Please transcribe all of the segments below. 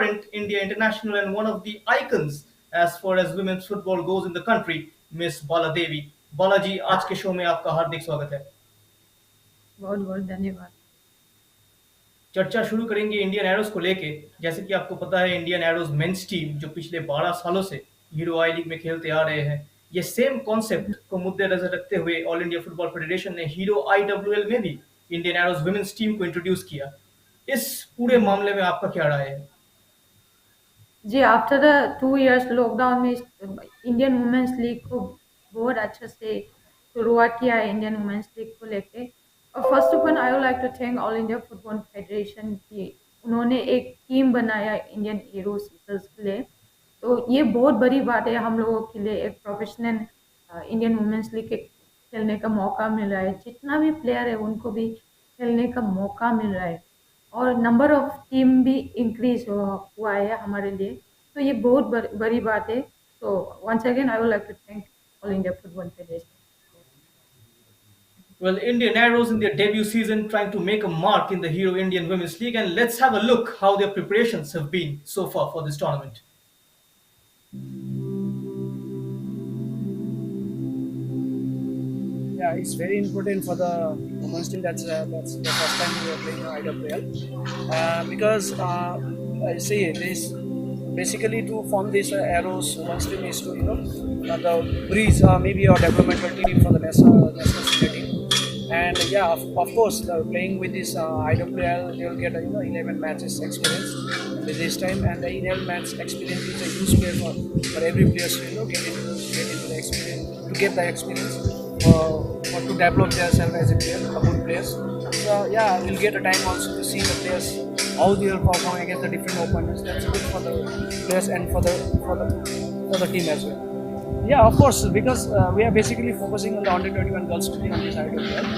current India international and one of the icons as far as women's football goes in the country, Miss Bala Devi. Balaji आज के show में आपका हार्दिक स्वागत है। बहुत बहुत धन्यवाद। चर्चा शुरू करेंगे इंडियन एरोज को लेके। जैसे कि आपको पता है इंडियन एरोज मेंस टीम जो पिछले 12 सालों से हीरो आई लीग में खेलते आ रहे हैं, ये सेम कॉन्सेप्ट को मुद्दे नजर रखते हुए ऑल इंडिया फुटबॉल फेडरेशन ने हीरो IWL में भी इंडियन एरोज वुमेन्स टीम को इंट्रोड्यूस किया। इस पूरे मामले में आपका क्या राय है? जी, आफ्टर द 2 इयर्स लॉकडाउन में इंडियन वुमेन्स लीग को बहुत अच्छे से शुरुआत किया है इंडियन वुमेन्स लीग को लेके। और first of all I would like to thank All India Football Federation की उन्होंने एक टीम बनाया इंडियन हीरोज गर्ल्स के लिए। तो ये बहुत बड़ी बात है हम लोगों के लिए, एक प्रोफेशनल इंडियन वुमेन्स लीग के खेलने का मौका मिल रहा है। जितना भी प्लेयर है उनको भी खेलने का मौका मिल रहा है और नंबर ऑफ टीम भी इंक्रीज हुआ है हमारे लिए। तो ये बहुत बड़ी बात है। तो once again I would like to thank All India Football Federation. Well, Indian Arrows in their debut season trying to make a mark in the Hero Indian Women's League, and let's have a look how their preparations have been so far for this tournament. Yeah, it's very important for the women's team. That's the first time we are playing IWL because I see this basically to form this arrows women's team is to the breeze maybe a developmental team for the national senior team. And yeah, of course, playing with this IWL, they will get 11 matches experience with this time, and the 11 match experience is a huge player for every player to get into the experience to get the experience or to develop themselves as a player, a good players. So yeah, we'll get a time also to see the players how they will perform against the different opponents. That's good for the players and for the team as well. Yeah, of course, because we are basically focusing on the under 21 girls today on this IWL,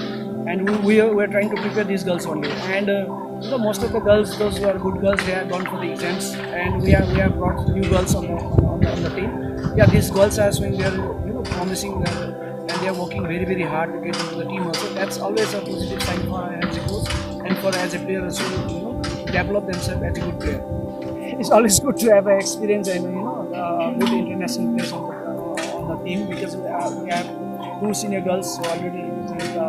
and we are trying to prepare these girls only. And most of the girls, those who are good girls, they have gone for the exams, and we have brought new girls on the team. Yeah, these girls are showing they are promising, and they are working very very hard to get into the team also. That's always a positive sign for as a coach and for as a player also, develop themselves as a good player. It's always good to have experience and good international players on the team because we have two senior girls who already represented the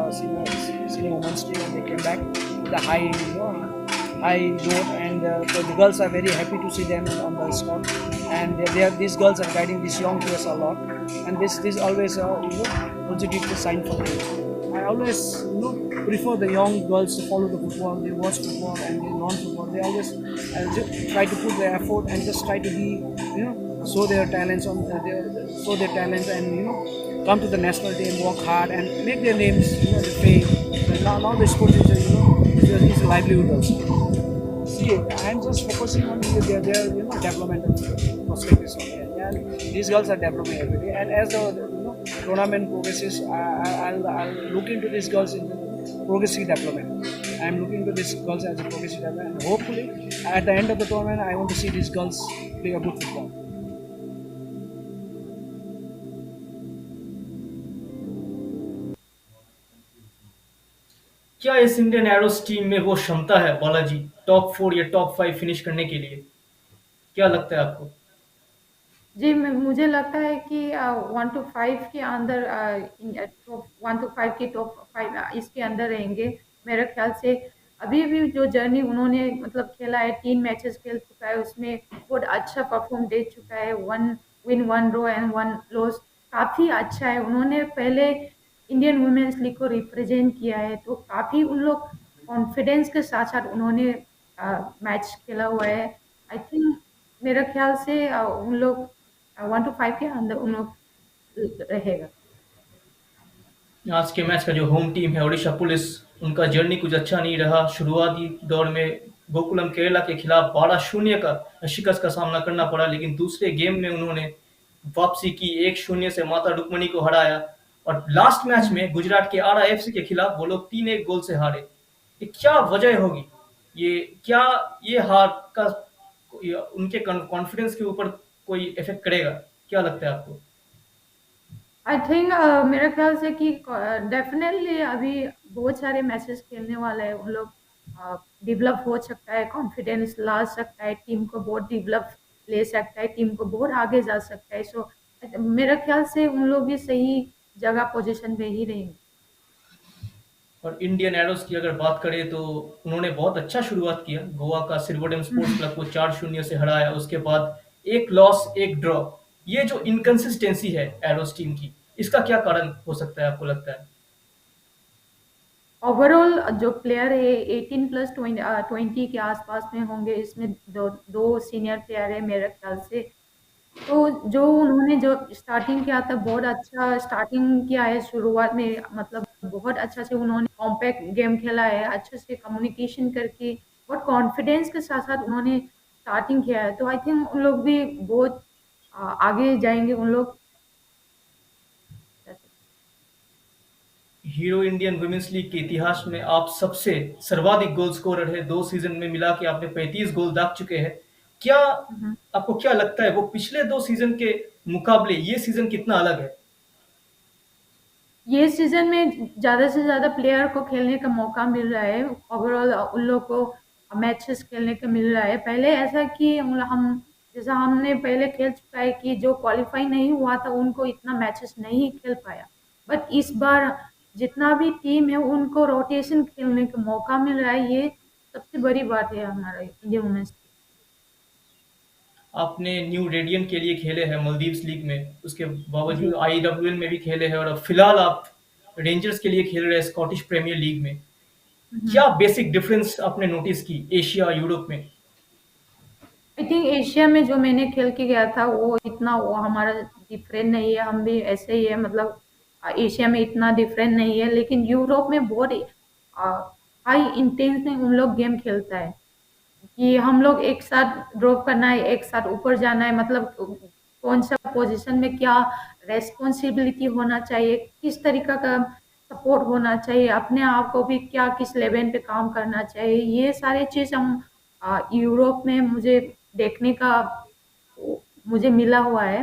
senior women's team, and they came back with a high note, and so the girls are very happy to see them on the squad, and these girls are guiding these young players a lot, and this always positive sign for them. I always prefer the young girls to follow the football. They watch football and they learn football. They always just try to put their effort and just try to be show their talents show their talents, and come to the national team, work hard and make their names, the fame. Now the sport is is a livelihood also. See, I'm just focusing on their developmental perspectives only. And these girls are developing every day. And as the tournament progresses, I'll look into these girls in the progressive development. I'm looking into these girls as a progressive development, and hopefully at the end of the tournament, I want to see these girls play a good football. क्या इस Indian arrows team में वो क्षमता है Balaji top 4 या top 5 finish करने के लिए? क्या लगता है आपको? जी, मुझे लगता है कि 1 टू 5 के अंदर टॉप 1 टू 5 के टॉप 5 इसके अंदर रहेंगे मेरे ख्याल से। अभी भी जो जर्नी उन्होंने मतलब खेला है, 3 मैचेस खेल चुका है, उसमें बहुत अच्छा परफॉर्म दे चुका है। 1 विन 1 ड्रॉ एंड 1 लॉस, काफ़ी अच्छा है। उन्होंने पहले इंडियन वुमेन्स लीग को रिप्रेजेंट किया है, तो काफ़ी उन लोग कॉन्फिडेंस के साथ साथ उन्होंने मैच खेला हुआ है। आई थिंक मेरे ख्याल से उन लोग 1 टू 5 के अंदर उन लोग रहेगा। आज के मैच का जो होम टीम है ओडिशा पुलिस, उनका जर्नी कुछ अच्छा नहीं रहा। शुरुआती दौर में गोकुलम केरला के खिलाफ 12-0 का शिकस्त का सामना करना पड़ा, लेकिन दूसरे गेम में उन्होंने वापसी की, 1-0 से माता रुक्मणी को हराया और लास्ट मैच में गुजरात के आरा एफसी के खिलाफ वो लोग 3-1 गोल से हारे। ये क्या वजह होगी? ये क्या ये हार का उनके कॉन्फिडेंस के ऊपर कोई इफेक्ट करेगा? क्या लगता है आपको? आई थिंक मेरे ख्याल से कि डेफिनेटली अभी बहुत सारे मैचेस खेलने वाले हैं उन लोग। डेवलप हो सकता है, कॉन्फिडेंस ला सकता है, टीम को बहुत डेवलप ले सकता है, टीम को बहुत आगे जा सकता है। सो मेरा ख्याल से उन लोग भी सही जगह पोजीशन पे ही रहेंगे। और इंडियन एरोस की अगर बात करें तो उन्होंने बहुत अच्छा शुरुआत किया। गोवा का सिल्वरडम स्पोर्ट्स क्लब को 4-0 से हराया, उसके बाद एक लॉस एक ड्रॉ। ये जो इनकंसिस्टेंसी है एरोस टीम की, इसका क्या कारण हो सकता है आपको लगता है? ओवरऑल जो प्लेयर है 18 प्लस 20 के आसपास में होंगे, इसमें दो दो सीनियर प्लेयर है मेरे ख्याल से। तो जो उन्होंने जो स्टार्टिंग किया था, बहुत अच्छा स्टार्टिंग किया है शुरुआत में, मतलब बहुत अच्छा से उन्होंने कॉम्पैक्ट गेम खेला है, अच्छे से कम्युनिकेशन करके बहुत कॉन्फिडेंस के साथ साथ उन्होंने स्टार्टिंग किया है। तो आई थिंक उन लोग भी बहुत आगे जाएंगे उन लोग। हीरो इंडियन वुमेन्स लीग के इतिहास में आप सबसे सर्वाधिक गोल स्कोरर है। 2 सीजन में मिला के आपने 35 गोल दाग चुके हैं। क्या हम्म। आपको क्या लगता है वो पिछले 2 सीजन के मुकाबले ये सीजन कितना अलग है? ये सीजन में ज्यादा से ज्यादा प्लेयर को खेलने का मौका मिल रहा है, ओवरऑल उन लोग को मैचेस खेलने का मिल रहा है। पहले ऐसा कि हम जैसा हमने पहले खेल चुका है कि जो क्वालिफाई नहीं हुआ था उनको इतना मैचेस नहीं खेल पाया। बट इस बार जितना भी टीम है उनको रोटेशन खेलने का मौका मिल रहा है, ये सबसे बड़ी बात है हमारा इंडियन वुमेन्स की। आपने न्यू रेडियन के लिए खेले हैं मालदीव्स लीग में, उसके जी। बावजूद आईडब्ल्यूएल में भी खेले हैं और अब फिलहाल आप रेंजर्स के लिए खेल रहे हैं स्कॉटिश प्रीमियर लीग में। हम्म। क्या बेसिक डिफरेंस आपने नोटिस की एशिया यूरोप में? आई थिंक एशिया में जो मैंने खेल के गया था वो इतना वो हमारा डिफरेंट नहीं है, हम भी ऐसे ही है, मतलब एशिया में इतना डिफरेंट नहीं है। लेकिन यूरोप में बहुत हाई इंटेंस में उन लोग गेम खेलता है कि हम लोग एक साथ ड्रॉप करना है, एक साथ ऊपर जाना है, मतलब कौन सा पोजीशन में क्या रेस्पॉन्सिबिलिटी होना चाहिए, किस तरीका का सपोर्ट होना चाहिए, अपने आप को भी क्या किस लेवल पे काम करना चाहिए, ये सारे चीज हम यूरोप में मुझे देखने का मुझे मिला हुआ है।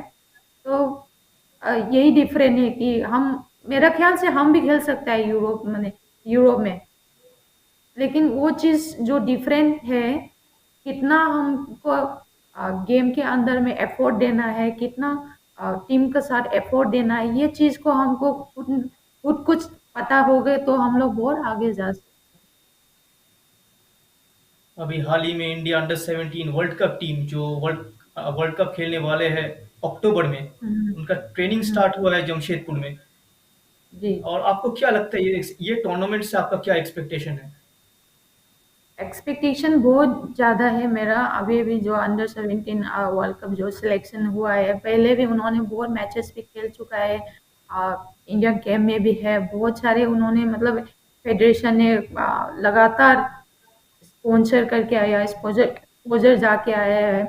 तो यही डिफरेंट है कि हम मेरा ख्याल से हम भी खेल सकते हैं यूरोप में। लेकिन वो चीज जो डिफरेंट है, कितना हमको गेम के अंदर में एफर्ट देना है, कितना टीम के साथ एफर्ट देना है, ये चीज को हमको खुद खुद कुछ पता हो गए तो हम लोग बहुत आगे जा सकते अभी हाल ही में India under 17 world cup team जो वर्ल्ड कप खेलने वाले हैं अक्टूबर में, हैं। उनका ट्रेनिंग हम्म। स्टार्ट हुआ है जमशेदपुर में। जी। और आपको क्या लगता है ये टूर्नामेंट से आपका क्या एक्सपेक्टेशन है? एक्सपेक्टेशन बहुत ज़्यादा है मेरा। अभी भी जो अंडर 17 वर्ल्ड कप जो सिलेक्शन हुआ है, पहले भी उन्होंने बहुत मैचेस भी खेल चुका है, इंडिया गेम में भी है बहुत सारे उन्होंने, मतलब फेडरेशन ने लगातार स्पॉन्सर करके आया, एक्सपोजर जाके आया है।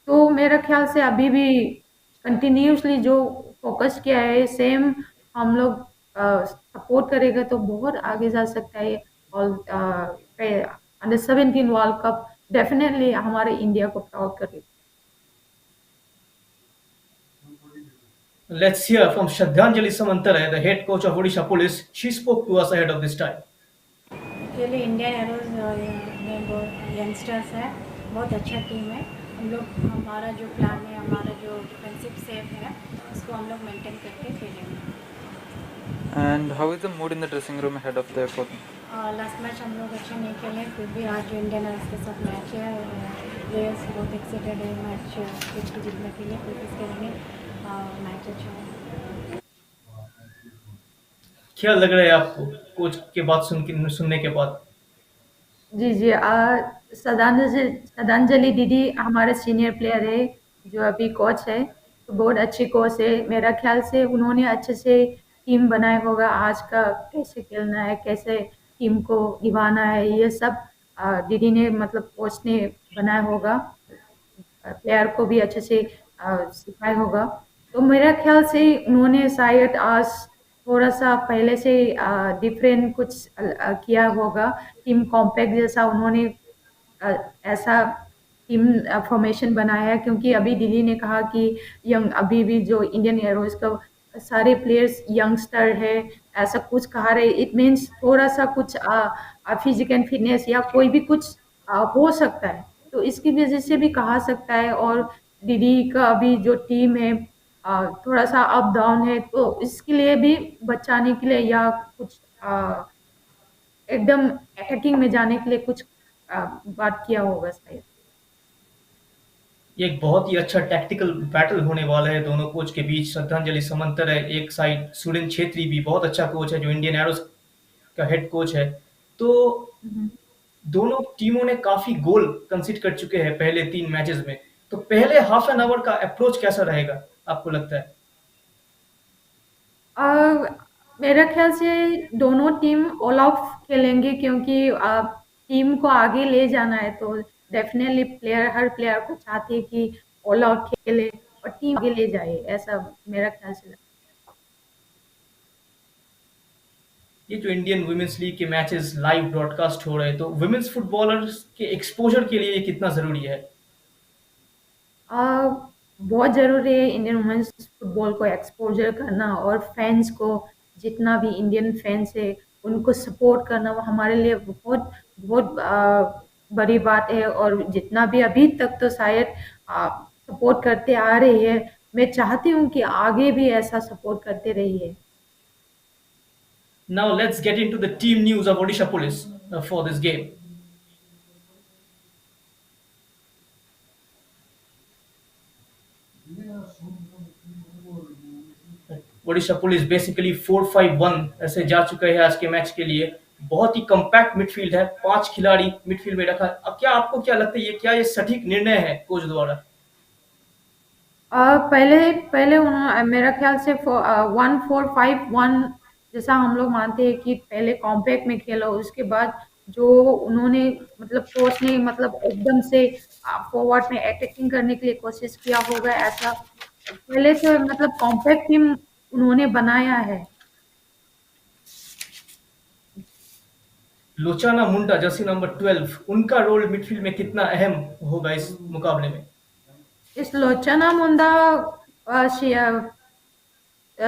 तो मेरा ख्याल से अभी भी कंटिन्यूसली जो फोकस किया है सेम हम लोग सपोर्ट करेगा तो बहुत आगे जा सकता है। और अंडर 17 वर्ल्ड कप डेफिनेटली हमारे इंडिया को प्राउड करेगा। Let's hear from Shraddhanjali Samantara, the head coach of Odisha Police. She spoke to us ahead of this time. Actually Indian arrows में बहुत यंगस्टर्स है, बहुत अच्छा टीम है। हम लोग हमारा जो प्लान है, हमारा जो डिफेंसिव सेव है, उसको हम लोग मेंटेन करके खेलेंगे। And how is the mood in the dressing room ahead of the opponent? Last match हम लोग अच्छा नहीं खेले, फिर भी आज जो इंडियन एरोज के साथ मैच है, प्लेयर्स बहुत एक्साइटेड है मैच जीतने के लिए, कोशिश करेंगे मैच अच्छा हो। क्या लग रहा है आपको कोच के बात सुनने के बाद? जी जी। श्रद्धांजलि दीदी हमारे सीनियर प्लेयर है, जो अभी कोच है, तो बहुत अच्छी कोच है। मेरा ख्याल से उन्होंने अच्छे से टीम बनाया होगा, आज का कैसे खेलना है, कैसे टीम को निभाना है, ये सब दीदी ने, मतलब कोच ने बनाया होगा, प्लेयर को भी अच्छे से सिखाया होगा। तो मेरा ख्याल से उन्होंने शायद आज थोड़ा सा पहले से डिफरेंट कुछ किया होगा, टीम कॉम्पैक्ट जैसा उन्होंने अ, ऐसा टीम फॉर्मेशन बनाया है, क्योंकि अभी दिल्ली ने कहा कि यंग अभी भी जो इंडियन एरोज का सारे प्लेयर्स यंगस्टर है, ऐसा कुछ कहा रहे, इट मीन्स थोड़ा सा कुछ फिजिकल फिटनेस या कोई भी कुछ हो सकता है, तो इसकी वजह से भी कहा सकता है। और दीदी का अभी जो टीम है थोड़ा सा अप डाउन है, तो इसके लिए भी बचाने के लिए या कुछ एकदम अटैकिंग में जाने के लिए कुछ बात किया होगा शायद। ये एक बहुत ही अच्छा टैक्टिकल बैटल होने वाला है दोनों कोच के बीच। श्रद्धांजलि समंतर है एक साइड, सुरेंद्र छेत्री भी बहुत अच्छा कोच है जो इंडियन एरोस का हेड कोच है। तो हम्म। दोनों टीमों ने काफी गोल कंसीड कर चुके हैं पहले 3 मैचेस में। तो पहले हाफ एन आवर का अप्रोच कैसा रहेगा आपको लगता है? अ, मेरा ख्याल से दोनों टीम ऑल आउट खेलेंगे, क्योंकि टीम को आगे ले जाना है, तो डेफिनेटली हर प्लेयर को चाहते हैं कि ऑल आउट खेले और टीम आगे ले जाए, ऐसा मेरा ख्याल से लगता ये जो इंडियन वुमेन्स लीग के मैचेस लाइव ब्रॉडकास्ट हो रहे हैं, तो वुमेन्स फुटबॉलर्स के एक्सपोजर के लिए ये कितना जरूरी है? है। बहुत ज़रूरी है इंडियन वुमेन्स फुटबॉल को एक्सपोजर करना, और फैंस को, जितना भी इंडियन फैंस है उनको सपोर्ट करना, वो हमारे लिए बहुत बहुत बड़ी बात है। और जितना भी अभी तक तो शायद सपोर्ट करते आ रही है, मैं चाहती हूँ कि आगे भी ऐसा सपोर्ट करते रहिए। Now let's get into the team news of Odisha Police for this game. Odisha police basically 4-5-1 ऐसे जा चुका है आज के मैच के लिए। बहुत ही कम्पैक्ट मिडफील्ड है, 5 खिलाड़ी मिडफील्ड में रखा है। अब क्या आपको क्या लगता है, ये क्या ये सटीक निर्णय है कोच द्वारा? पहले पहले उन्होंने मेरा ख्याल से 1-4-5-1 जैसा हम लोग मानते हैं कि पहले कॉम्पैक्ट में खेलो, उसके बाद जो उन्होंने मतलब कोच ने मतलब एकदम से फॉरवर्ड में अटैकिंग करने के लिए कोशिश किया होगा, ऐसा पहले से मतलब कॉम्पैक्ट टीम उन्होंने बनाया है। लोचाना मुंडा जर्सी नंबर 12, उनका रोल मिडफील्ड में कितना अहम होगा इस मुकाबले में? इस लोचना मुंडा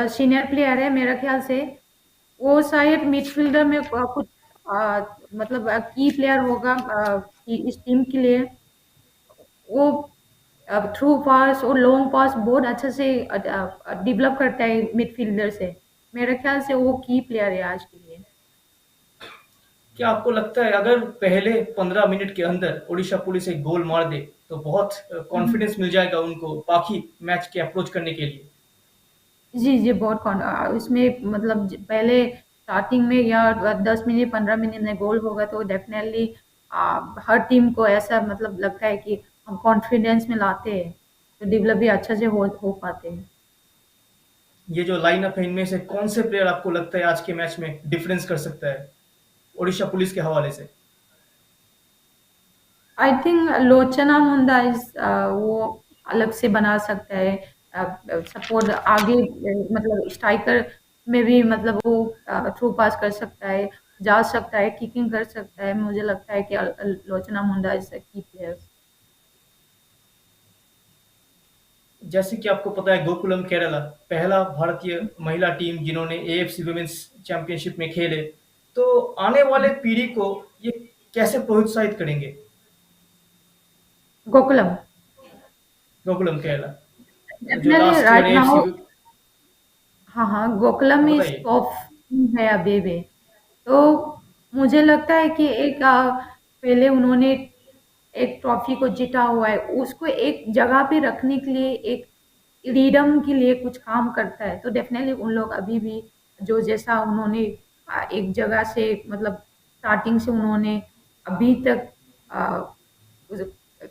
सीनियर प्लेयर है मेरा ख्याल से, वो शायद मिडफील्डर में कुछ मतलब की प्लेयर होगा इस टीम के लिए। वो थ्रू पास और लॉन्ग पास बहुत अच्छे से डेवलप करता है मिडफील्डर से, मेरे ख्याल से वो की प्लेयर है आज के लिए। क्या आपको लगता है अगर पहले 15 मिनट के अंदर ओडिशा पुलिस एक गोल मार दे तो बहुत हम्म। कॉन्फिडेंस मिल जाएगा उनको बाकी मैच के अप्रोच करने के लिए? जी जी, बहुत इसमें मतलब पहले स्टार्टिंग में या 10 मिनट 15 मिनट में गोल होगा तो डेफिनेटली हर टीम को ऐसा मतलब लगता है कि हम कॉन्फिडेंस में लाते हैं, तो डेवलप भी अच्छा से हो पाते हैं। ये जो लाइनअप है इनमें से कौन से प्लेयर आपको लगता है आज के मैच में डिफरेंस कर सकता है ओडिशा पुलिस के हवाले से? आई थिंक लोचना मुंडा इस वो अलग से बना सकता है सपोर्ट आगे, मतलब स्ट्राइकर में भी मतलब वो थ्रू पास कर सकता है, जा सकता है, किकिंग कर सकता है। मुझे लगता है कि लोचना मुंडा इज की प्लेयर्स। जैसे कि आपको पता है गोकुलम केरला पहला भारतीय महिला टीम जिन्होंने एएफसी वुमेन्स चैंपियनशिप में खेले, तो आने वाले पीढ़ी को ये कैसे प्रोत्साहित करेंगे गोकुलम गोकुलम केरला जो definitely last year right AFC? Now. हाँ हाँ, गोकुलम इज बताइए। टॉप है अभी भी। तो मुझे लगता है कि एक पहले उन्होंने एक ट्रॉफी को जीता हुआ है, उसको एक जगह पे रखने के लिए, एक फ्रीडम के लिए कुछ काम करता है, तो डेफिनेटली उन लोग अभी भी जो जैसा उन्होंने एक जगह से मतलब स्टार्टिंग से उन्होंने अभी तक उस-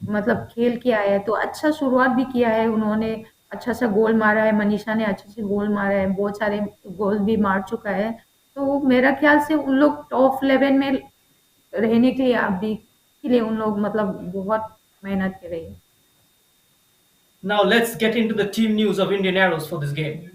मतलब खेल किया है, तो अच्छा शुरुआत भी किया है उन्होंने। अच्छा सा गोल मारा है, मनीषा ने अच्छे से गोल मारा है, बहुत सारे गोल भी मार चुका है। तो मेरा ख्याल से उन लोग टॉप 11 में रहने के लिए अभी के लिए उन लोग मतलब बहुत मेहनत कर रही है। Now let's get into the team news of Indian Arrows for this game.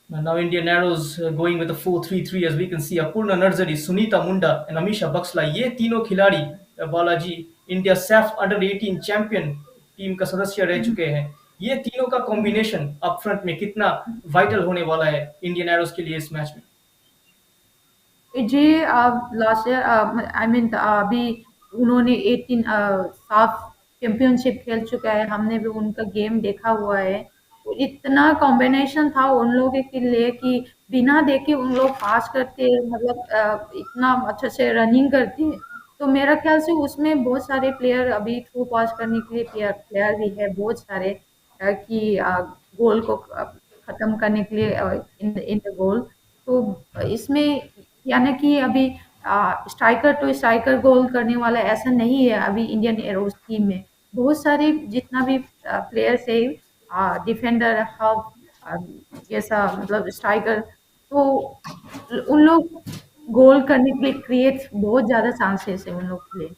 Now Indian Arrows going with a 4-3-3 as we can see Apurna Narzari, Sunita Munda and Amisha Baksla, ये तीनों खिलाड़ी Balaji India Saif under 18 champion team का सदस्य रह चुके हैं। ये तीनों का कॉम्बिनेशन अप फ्रंट में कितना वाइटल होने वाला है इंडियन एरोस के लिए इस मैच में? जी, लास्ट ईयर आई मीन अभी उन्होंने 18 साफ चैंपियनशिप खेल चुका है, हमने भी उनका गेम देखा हुआ है। वो इतना कॉम्बिनेशन था उन लोगों के लिए कि बिना देखे उन लोग पास करते, मतलब इतना अच्छे से रनिंग करते हैं। तो मेरा ख्याल से उसमें बहुत सारे प्लेयर अभी थ्रू पास करने के लिए प्लेयर प्लेयर भी है बहुत सारे, कि गोल को खत्म करने के लिए इन इन द गोल। तो इसमें यानी कि अभी स्ट्राइकर टू स्ट्राइकर गोल करने वाला ऐसा नहीं है अभी इंडियन एरोस टीम में। बहुत सारे जितना भी प्लेयर्स है, डिफेंडर, हाफ, जैसा मतलब स्ट्राइकर, तो उन लोग गोल करने के लिए क्रिएट बहुत ज्यादा चांसेस है उन लोग के लिए।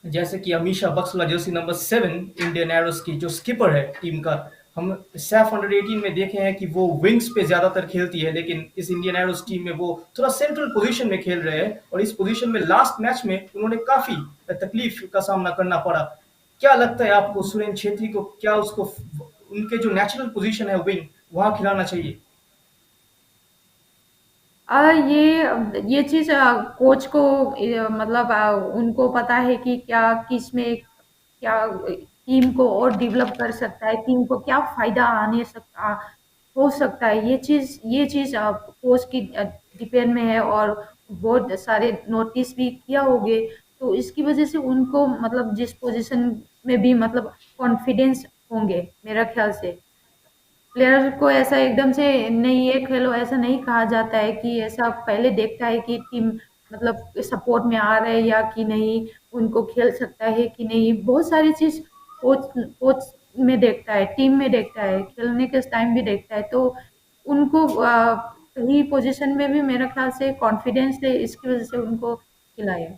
जैसे कि Amisha Baxla jersey number 7 Indian Arrows की जो स्किपर है टीम का, हम सैफ अंडर 18 में देखे हैं कि वो विंग्स पे ज्यादातर खेलती है, लेकिन इस इंडियन एरोस टीम में वो थोड़ा सेंट्रल पोजीशन में खेल रहे हैं और इस पोजीशन में लास्ट मैच में उन्होंने काफी तकलीफ का सामना करना पड़ा। क्या लगता है आपको सुरेंद्र छेत्री को, क्या उसको उनके जो नेचुरल पोजीशन है विंग वहां खिलाना चाहिए? ये चीज़ कोच को मतलब उनको पता है कि क्या किस में क्या टीम को और डेवलप कर सकता है, टीम को क्या फायदा हो सकता है। ये चीज़ कोच की डिपेंड में है, और बहुत सारे नोटिस भी किया होगे। तो इसकी वजह से उनको मतलब जिस पोजीशन में भी मतलब कॉन्फिडेंस होंगे मेरा ख्याल से। प्लेयर को ऐसा एकदम से नहीं ये खेलो ऐसा नहीं कहा जाता है, कि ऐसा पहले देखता है कि टीम मतलब सपोर्ट में आ रहे हैं या कि नहीं, उनको खेल सकता है कि नहीं। बहुत सारी चीज कोच कोच में देखता है, टीम में देखता है, खेलने के टाइम भी देखता है। तो उनको सही पोजीशन में भी मेरा ख्याल से कॉन्फिडेंस है, इसकी वजह से उनको खिलाया।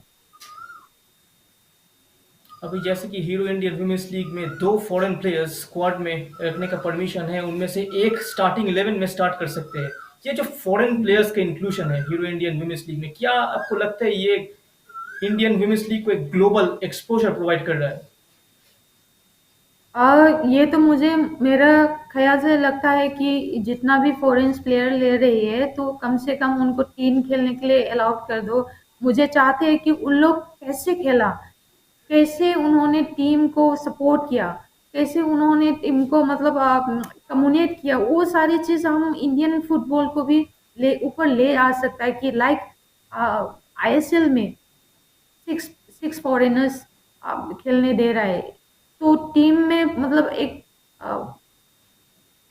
अभी जैसे कि हीरो इंडियन वुमेन्स लीग में दो फॉरेन प्लेयर्स स्क्वाड में रखने का परमिशन है, उनमें से एक स्टार्टिंग 11 में स्टार्ट कर सकते हैं। ये जो फॉरेन प्लेयर्स का इंक्लूजन है हीरो इंडियन वुमेन्स लीग में, क्या आपको लगता है ये इंडियन वुमेन्स लीग को एक ग्लोबल एक्सपोजर प्रोवाइड कर रहा है? ये तो मुझे मेरा ख्याल से लगता है कि जितना भी फॉरेन प्लेयर ले रही है तो कम से कम उनको टीम खेलने के लिए अलाउड कर दो। मुझे चाहते हैं कि उन लोग कैसे खेला, कैसे उन्होंने टीम को सपोर्ट किया, कैसे उन्होंने टीम को मतलब कम्युनिकेट किया, वो सारी चीज़ हम इंडियन फुटबॉल को भी ले ऊपर ले आ सकता है। कि लाइक आईएसएल में सिक्स सिक्स फॉरेनर्स खेलने दे रहा है, तो टीम में मतलब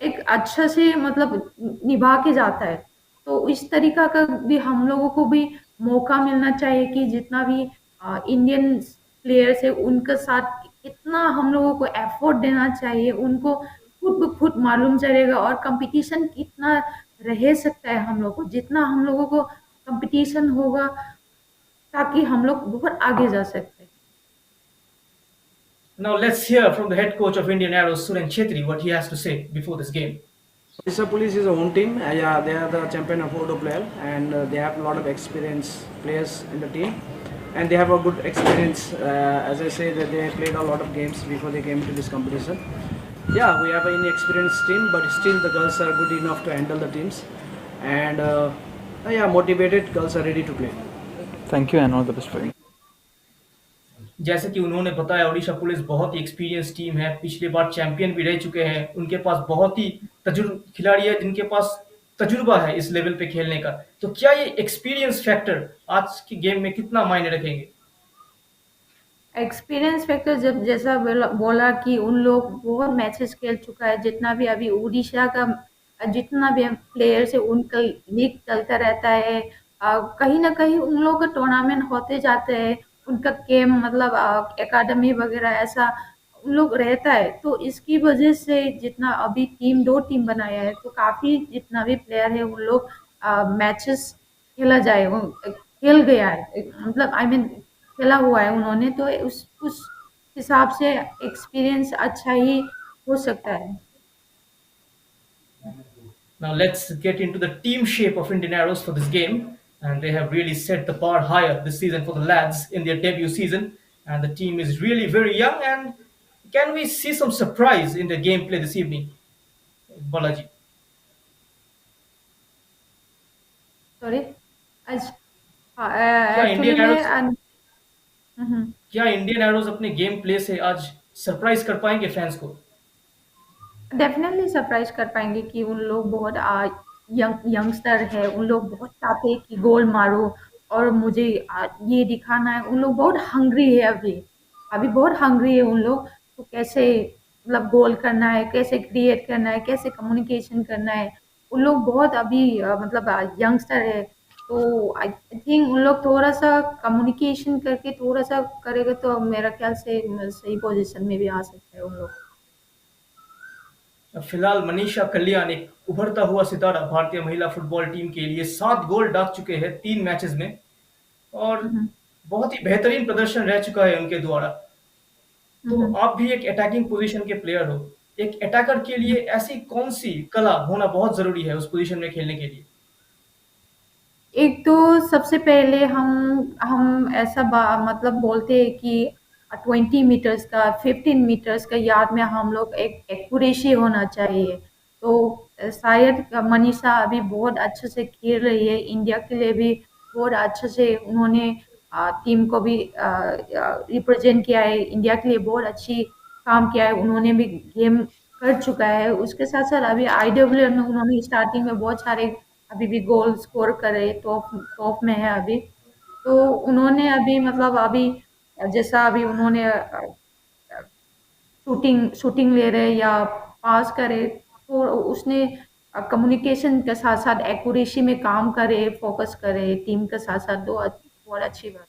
एक अच्छा से मतलब निभा के जाता है। तो इस तरीका का भी हम लोगों को भी मौका मिलना चाहिए, कि जितना भी इंडियन प्लेयर्स है उनके साथ कितना हम लोगों को एफर्ट देना चाहिए, उनको खुद ब खुद मालूम चलेगा। और कंपटीशन कितना रह सकता है हम लोग को, जितना हम लोगों को कंपटीशन होगा ताकि हम लोग बहुत आगे जा सकते हैं। Now let's hear from the head coach of Indian Arrows, Suren Chetri, what he has to say before this game. Odisha Police is a home team. Yeah, they are the champion of OWL, and they have a lot of experienced players in the team, and they have a good experience. As I say, that they played a lot of games before they came to this competition. Yeah, we have an inexperienced team, but still the girls are good enough to handle the teams, and yeah, motivated girls are ready to play. Thank you and all the best for you. जैसे कि उन्होंने बताया, Odisha police बहुत ही experience team है, पिछली बार champion भी रह चुके हैं, उनके पास बहुत ही खिलाड़ी है जिनके पास तजुर्बा है इस लेवल पे खेलने का। तो क्या ये एक्सपीरियंस फैक्टर आज की गेम में कितना मायने रखेंगे? एक्सपीरियंस फैक्टर जब जैसा बोला कि उन लोग बहुत मैचेस खेल चुका है, जितना भी अभी उड़ीसा का जितना भी प्लेयर्स है उनका लीग चलता रहता है। कहीं ना कहीं उन लोगों का टूर्नामेंट होते जाते हैं, उनका गेम मतलब एकेडमी वगैरह ऐसा उन लोग रहता है। तो इसकी वजह से जितना अभी दो टीम बनाया है, तो काफी जितना भी प्लेयर है उन लोग मैचेस खेल गया है, मतलब आई मीन खेला हुआ है उन्होंने। तो उस हिसाब से एक्सपीरियंस अच्छा ही हो सकता है। Now let's get into the team shape of Indian Arrows for this game, and they have really set the bar higher this season for the lads in their debut season, and the team is really very young and can we see some surprise in the gameplay this evening, Balaji? Sorry आज क्या actually Indian मैं arrows हम्म। क्या Indian arrows अपने game play से आज surprise कर पाएंगे fans को? डेफिनेटली सरप्राइज कर पाएंगे कि उन लोग बहुत यंगस्टर है, उन लोग बहुत चाहते हैं कि गोल मारो और मुझे ये दिखाना है। उन लोग बहुत हंग्री है अभी, अभी बहुत हंग्री है उन लोग। तो कैसे मतलब गोल करना है, कैसे क्रिएट करना है, कैसे कम्युनिकेशन करना है, उन लोग बहुत अभी मतलब यंगस्टर है। तो आई थिंक उन लोग थोड़ा सा कम्युनिकेशन करके थोड़ा सा करेगा तो मेरा ख्याल से सही पोजीशन में भी आ सकता है उन लोग। फिलहाल मनीषा कल्याण एक उभरता हुआ सितारा भारतीय महिला फुटबॉल टीम के लिए 7 गोल डाल चुके हैं 3 मैचेस में, और हम्म। बहुत ही बेहतरीन प्रदर्शन रह चुका है उनके द्वारा। तो हम्म। आप भी एक अटैकिंग पोजीशन के प्लेयर हो, एक अटैकर के लिए हम्म। ऐसी कौन सी कला होना बहुत जरूरी है उस पोजीशन में खेलने के लिए? एक तो सबसे पहले हम ऐसा मतलब बोलते हैं कि 20 मीटर्स का 15 मीटर्स का यार्ड में हम लोग एक एक्यूरेसी होना चाहिए। तो शायद मनीषा अभी बहुत अच्छे से खेल रही है, इंडिया के लिए भी बहुत अच्छे से उन्होंने टीम को भी रिप्रेजेंट किया है, इंडिया के लिए बहुत अच्छी काम किया है, उन्होंने भी गेम कर चुका है। उसके साथ साथ अभी IWL में उन्होंने स्टार्टिंग में बहुत सारे अभी भी गोल स्कोर करे, टॉप टॉप में है अभी। तो उन्होंने अभी मतलब अभी जैसा अभी उन्होंने शूटिंग शूटिंग ले रहे या पास करे, तो उसने कम्युनिकेशन के साथ साथ एक्यूरेसी में काम करे, फोकस करे टीम के साथ साथ। दो बहुत अच्छी बात।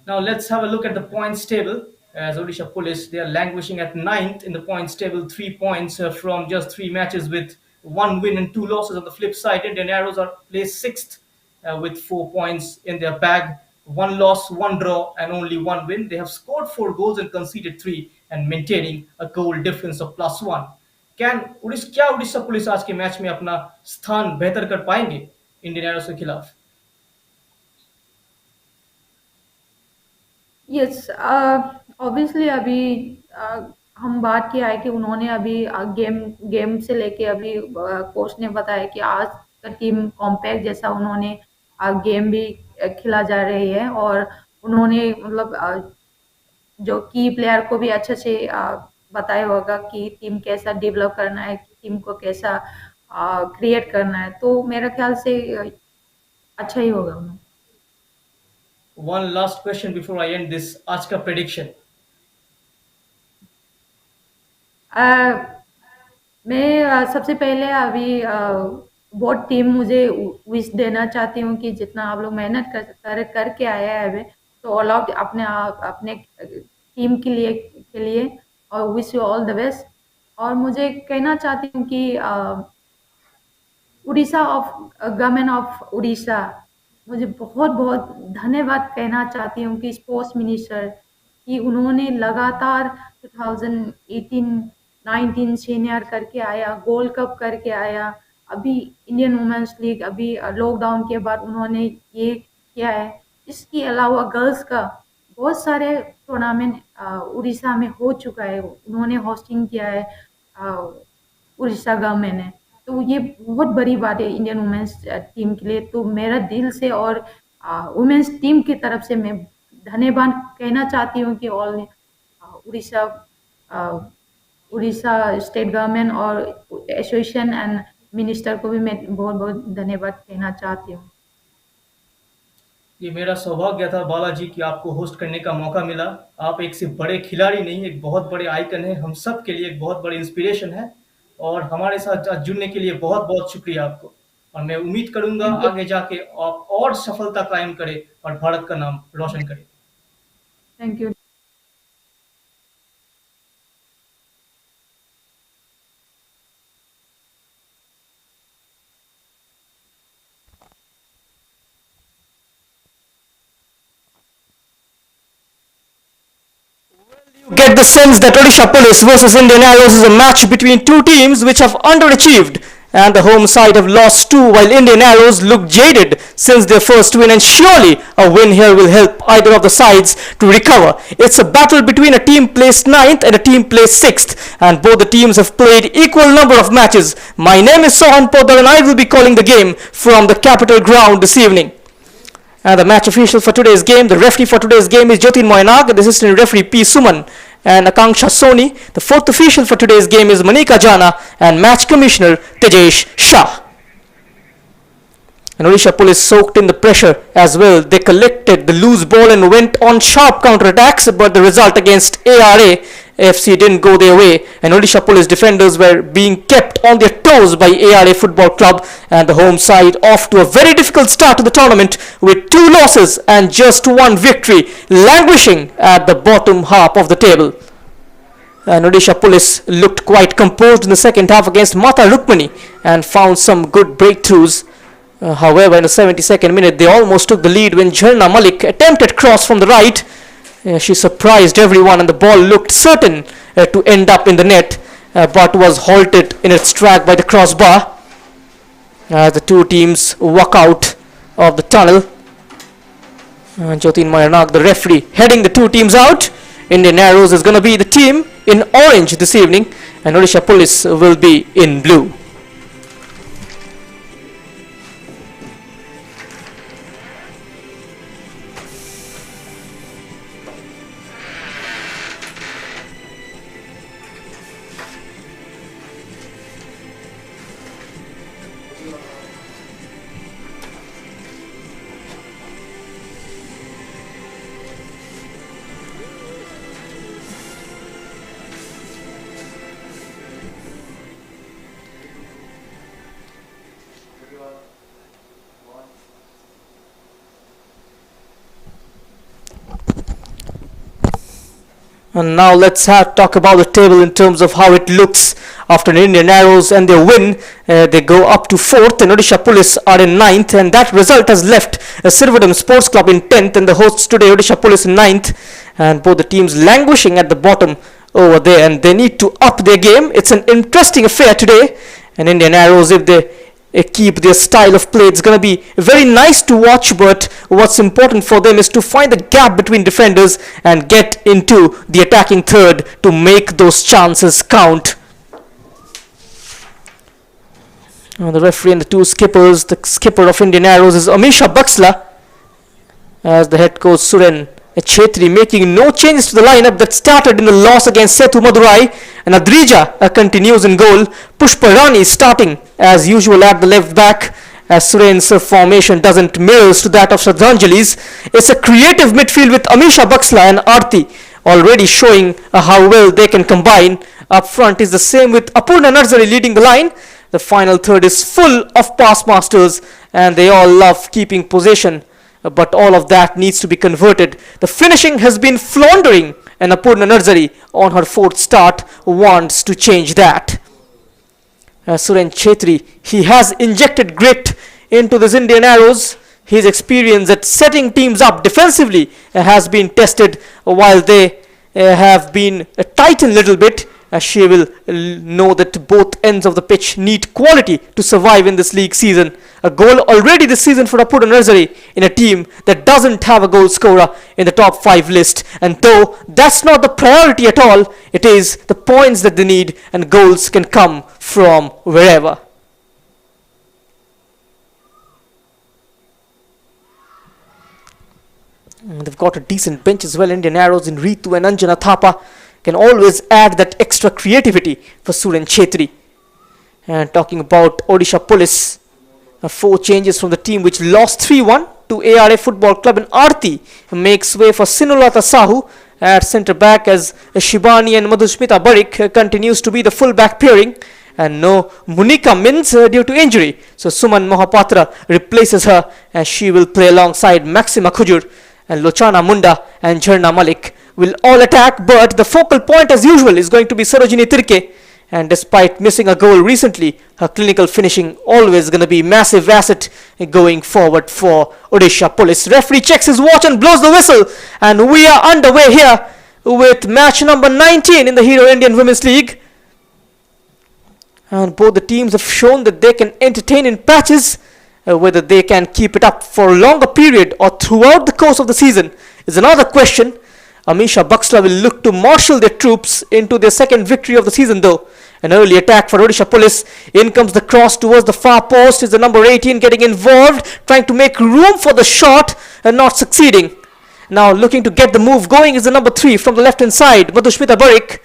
Now let's have a look at the points table. As Odisha Police, they are languishing at ninth in the points table, 3 points from just 3 matches with 1 win and 2 losses. On the flip side, Indian Arrows are placed sixth with 4 points in their bag, 1 loss, 1 draw, and only 1 win. They have scored 4 goals and conceded 3, and maintaining a goal difference of +1. क्या Orissa police आज के match में अपना स्थान बेहतर कर पाएंगे Indian arrows के खिलाफ? यस, ऑब्वियसली अभी हम बात किया है कि उन्होंने अभी गेम गेम से लेके अभी कोच ने बताया कि आज का टीम कॉम्पैक्ट जैसा उन्होंने गेम भी खेला जा रही है। और उन्होंने मतलब जो की प्लेयर को भी अच्छे से बताया होगा कि टीम कैसा डेवलप करना है, टीम को कैसा क्रिएट करना है। तो मेरा ख्याल से अच्छा ही होगा उन्होंने। One last question before I end this. आज का prediction. मैं सबसे पहले अभी बहुत टीम मुझे विश देना चाहती हूँ कि जितना आप लोग मेहनत करके आए हैं अभी, तो ऑल आउट अपने आप अपने टीम के लिए और wish you all the best. और मुझे कहना चाहती हूँ कि Orissa of government of Orissa, मुझे बहुत बहुत धन्यवाद कहना चाहती हूँ कि स्पोर्ट्स मिनिस्टर कि उन्होंने लगातार 2018-19 सीनियर करके आया, गोल्ड कप करके आया, अभी इंडियन वुमेन्स लीग अभी लॉकडाउन के बाद उन्होंने ये किया है। इसके अलावा गर्ल्स का बहुत सारे टूर्नामेंट उड़ीसा में हो चुका है, उन्होंने होस्टिंग किया है उड़ीसा गवर्नमेंट ने। तो ये बहुत बड़ी बात है इंडियन वुमेन्स टीम के लिए। तो मेरा दिल से और वुमेन्स टीम की तरफ से मैं धन्यवाद कहना चाहती हूँ कि all Orissa Orissa state government और एसोसिएशन एंड मिनिस्टर को भी मैं बहुत बहुत धन्यवाद कहना चाहती हूँ। ये मेरा सौभाग्य था बालाजी कि आपको होस्ट करने का मौका मिला। आप एक सिर्फ बड़े खिलाड़ी नहीं, एक बहुत बड़े आइकन हैं, हम सब के लिए एक बहुत बड़ी इंस्पिरेशन है, और हमारे साथ आज जुड़ने के लिए बहुत बहुत शुक्रिया आपको। और मैं उम्मीद करूंगा थैंक यू। आगे जाके आप और सफलता कायम करें और भारत का नाम रोशन करें। Thank you. Get the sense that Odisha Police versus Indian Arrows is a match between two teams which have underachieved And the home side have lost two, while Indian Arrows look jaded since their first win, and surely a win here will help either of the sides to recover. It's a battle between a team placed 9th and a team placed 6th, and both the teams have played equal number of matches. My name is Sohan Poddar and I will be calling the game from the Capital Ground this evening. And the match official for today's game, the referee for today's game is Jyotin Moyanag, the assistant referee P. Suman and Akanksha Soni. The fourth official for today's game is Manika Jana and match commissioner Tejesh Shah. And Odisha police soaked in the pressure as well. They collected the loose ball and went on sharp counter-attacks, but the result against ARA FC didn't go their way, and Odisha police defenders were being kept on their toes by ARA Football Club, and the home side off to a very difficult start to the tournament with 2 losses and just 1 victory, languishing at the bottom half of the table. And Odisha police looked quite composed in the second half against Mata Rukmani and found some good breakthroughs. However, in the 72nd minute, they almost took the lead when Jharna Malik attempted cross from the right. She surprised everyone and the ball looked certain to end up in the net, but was halted in its track by the crossbar. The two teams walk out of the tunnel. Jyotin Moyanag, the referee, heading the two teams out. Indian Arrows is going to be the team in orange this evening, and Odisha Police will be in blue. And now let's talk about the table in terms of how it looks after Indian Arrows and their win. They go up to 4th and Odisha Police are in 9th, and that result has left Sirvadam Sports Club in 10th and the hosts today Odisha Police in 9th, and both the teams languishing at the bottom over there, and they need to up their game. It's an interesting affair today, and Indian Arrows, if they keep their style of play, it's going to be very nice to watch, but what's important for them is to find the gap between defenders and get into the attacking third to make those chances count. The referee and the two skippers, the skipper of Indian Arrows is Amisha Baksla, as the head coach Suren Chetri making no changes to the lineup that started in the loss against Setu Madurai, and Adrija continues in goal. Pushpa Rani starting as usual at the left back, as Suren's formation doesn't mirror to that of Shraddhanjali's. It's a creative midfield with Amisha Baksla and Arti already showing how well they can combine. Up front is the same with Apurna Narzari leading the line. The final third is full of pass masters and they all love keeping possession, but all of that needs to be converted. The finishing has been floundering and Apurna Narzari on her 4th start wants to change that. Suren Chetri, he has injected grit into this Indian Arrows. His experience at setting teams up defensively has been tested while they have been tightened a little bit. She will know that both ends of the pitch need quality to survive in this league season. A goal already this season for Apurna Narzari in a team that doesn't have a goal scorer in the top 5 list. And though that's not the priority at all, it is the points that they need, and goals can come from wherever. They've got a decent bench as well. Indian Arrows in Ritu and Anjana Thapa can always add that extra creativity for Suren Chetri. And talking about Odisha Police, 4 changes from the team which lost 3-1 to ARA Football Club, and Arti makes way for Sinulata Sahu at centre back, as Shibani and Madhushmita Barik continues to be the full back pairing, and no Munika Mins due to injury, so Suman Mohapatra replaces her and she will play alongside Maxima Khujur, and Lochana Munda and Jharna Malik will all attack, but the focal point as usual is going to be Sarojini Tirke. And despite missing a goal recently, her clinical finishing always going to be massive asset going forward for Odisha Police. Referee checks his watch and blows the whistle, and we are underway here with match number 19 in the Hero Indian Women's League. And both the teams have shown that they can entertain in patches. Whether they can keep it up for a longer period or throughout the course of the season is another question. Amisha Buxla will look to marshal their troops into their second victory of the season though. An early attack for Odisha Police. In comes the cross towards the far post. Is the number 18 getting involved, trying to make room for the shot and not succeeding. Now looking to get the move going is the number 3 from the left hand side, Madhushmita Barik.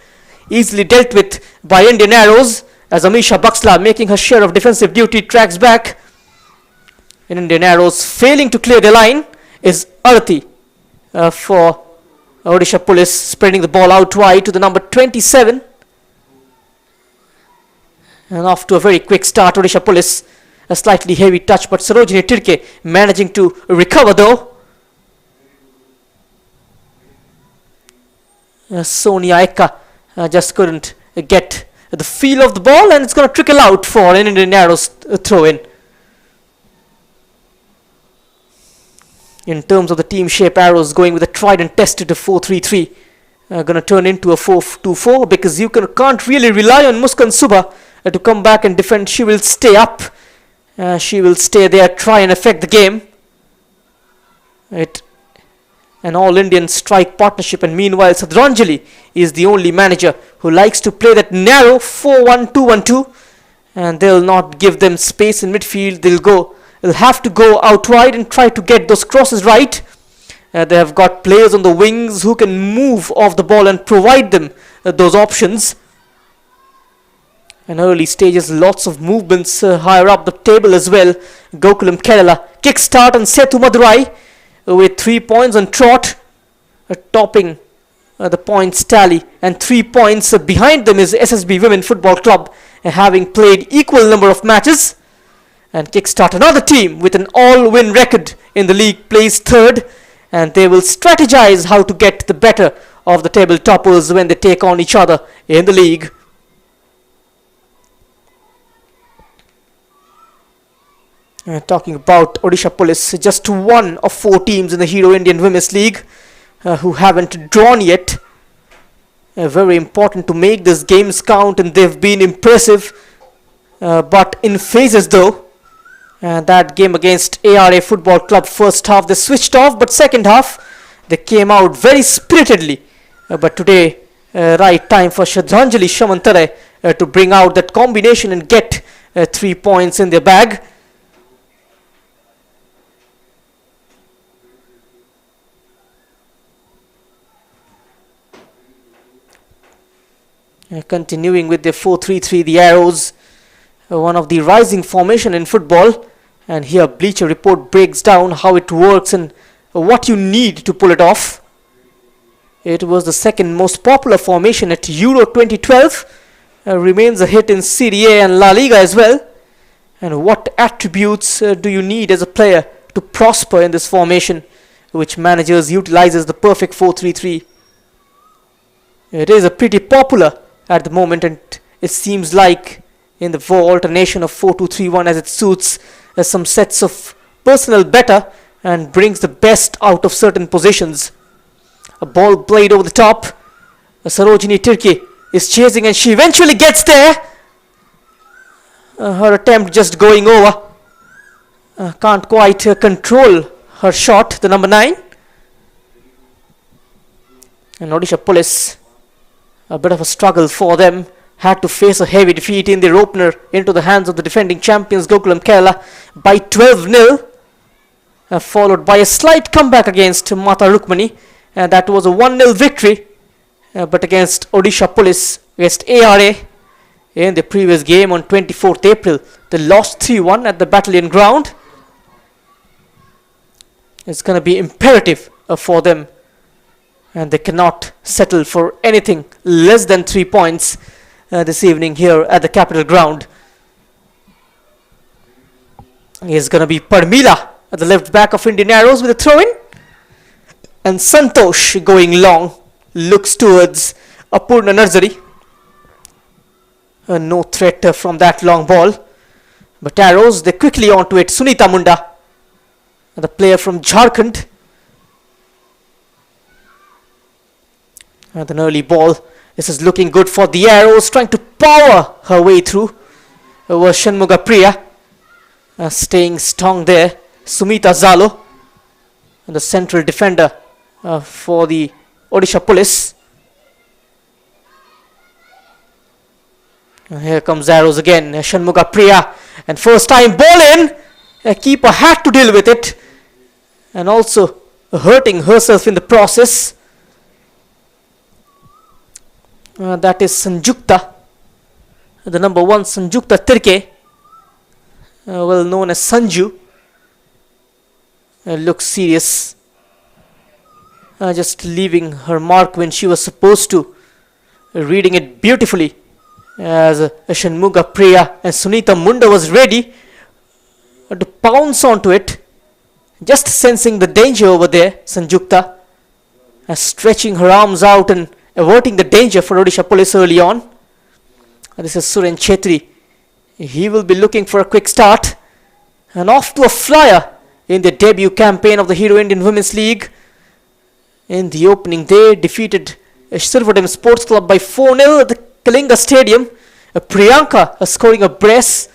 Easily dealt with by Indian Arrows as Amisha Buxla, making her share of defensive duty, tracks back. In Indian Arrows failing to clear the line is Arati for Odisha Police, spreading the ball out wide to the number 27. And off to a very quick start, Odisha Police. A slightly heavy touch, but Sarojini Tirke managing to recover though. Sonia Ekka just couldn't get the feel of the ball, and it's going to trickle out for an Indian Arrows throw in. In terms of the team shape, Arrows going with a tried and tested 4-3-3. Going to turn into a 4-2-4 because you can't really rely on Muskan Suba to come back and defend. She will stay up. She will stay there, try and affect the game. An all-Indian strike partnership, and meanwhile Sadranjali is the only manager who likes to play that narrow 4-1-2-1-2, and they'll not give them space in midfield. They'll have to go out wide and try to get those crosses right. They have got players on the wings who can move off the ball and provide them those options. In early stages, lots of movements higher up the table as well. Gokulam Kerala kickstart and Setu Madurai with 3 points on trot, topping the points tally, and 3 points behind them is SSB Women Football Club, having played equal number of matches. And kickstart, another team with an all-win record in the league, plays third, and they will strategize how to get the better of the table toppers when they take on each other in the league. Talking about Odisha Police, just one of 4 teams in the Hero Indian Women's League who haven't drawn yet. Very important to make these games count, and they've been impressive, but in phases though. That game against ARA Football Club, first half they switched off, but second half they came out very spiritedly. But today, right time for Shraddhanjali Shamantare to bring out that combination and get 3 points in their bag. Continuing with their 4-3-3, the Arrows, one of the rising formation in football. And here Bleacher Report breaks down how it works and what you need to pull it off. It was the second most popular formation at Euro 2012. Remains a hit in Serie A and La Liga as well. And what attributes do you need as a player to prosper in this formation, which managers utilizes the perfect 4-3-3? It is a pretty popular at the moment, and it seems like in the alternation of 4-2-3-1 as it suits some sets of personnel better and brings the best out of certain positions. A ball played over the top. Sarojini Tirke is chasing, and she eventually gets there. Her attempt just going over. Can't quite control her shot, the number 9. And Odisha Police, a bit of a struggle for them. Had to face a heavy defeat in their opener into the hands of the defending champions Gokulam Kerala by 12-0, followed by a slight comeback against Mata Rukmani, and that was a 1-0 victory. But against Odisha Police, against ARA in the previous game on 24th April, they lost 3-1 at the Battalion ground. It's going to be imperative for them, and they cannot settle for anything less than 3 points this evening here at the Capital Ground. Is going to be Parmila at the left back of Indian Arrows with a throw-in, and Santosh going long, looks towards Apurna Narzari. No threat from that long ball, but Arrows, they quickly onto it. Sunita Munda, the player from Jharkhand. And an early ball. This is looking good for the Arrows, trying to power her way through. was Shanmuga Priya, staying strong there. Sumita Zalo, the central defender for the Odisha Police. Here comes arrows again. Shanmuga Priya, and first time ball in. Keeper had to deal with it, and also hurting herself in the process. That is Sanjukta, the number 1 Sanjukta Tirke, well known as Sanju. Looks serious, just leaving her mark when she was supposed to, reading it beautifully as Shanmuga Priya and Sunita Munda was ready to pounce onto it, just sensing the danger over there. Sanjukta stretching her arms out and averting the danger for Odisha Police early on. This is Suren Chetri. He will be looking for a quick start, and off to a flyer in the debut campaign of the Hero Indian Women's League. In the opening day, defeated Silverdam Sports Club by 4-0 at the Kalinga Stadium. Priyanka scoring a brace,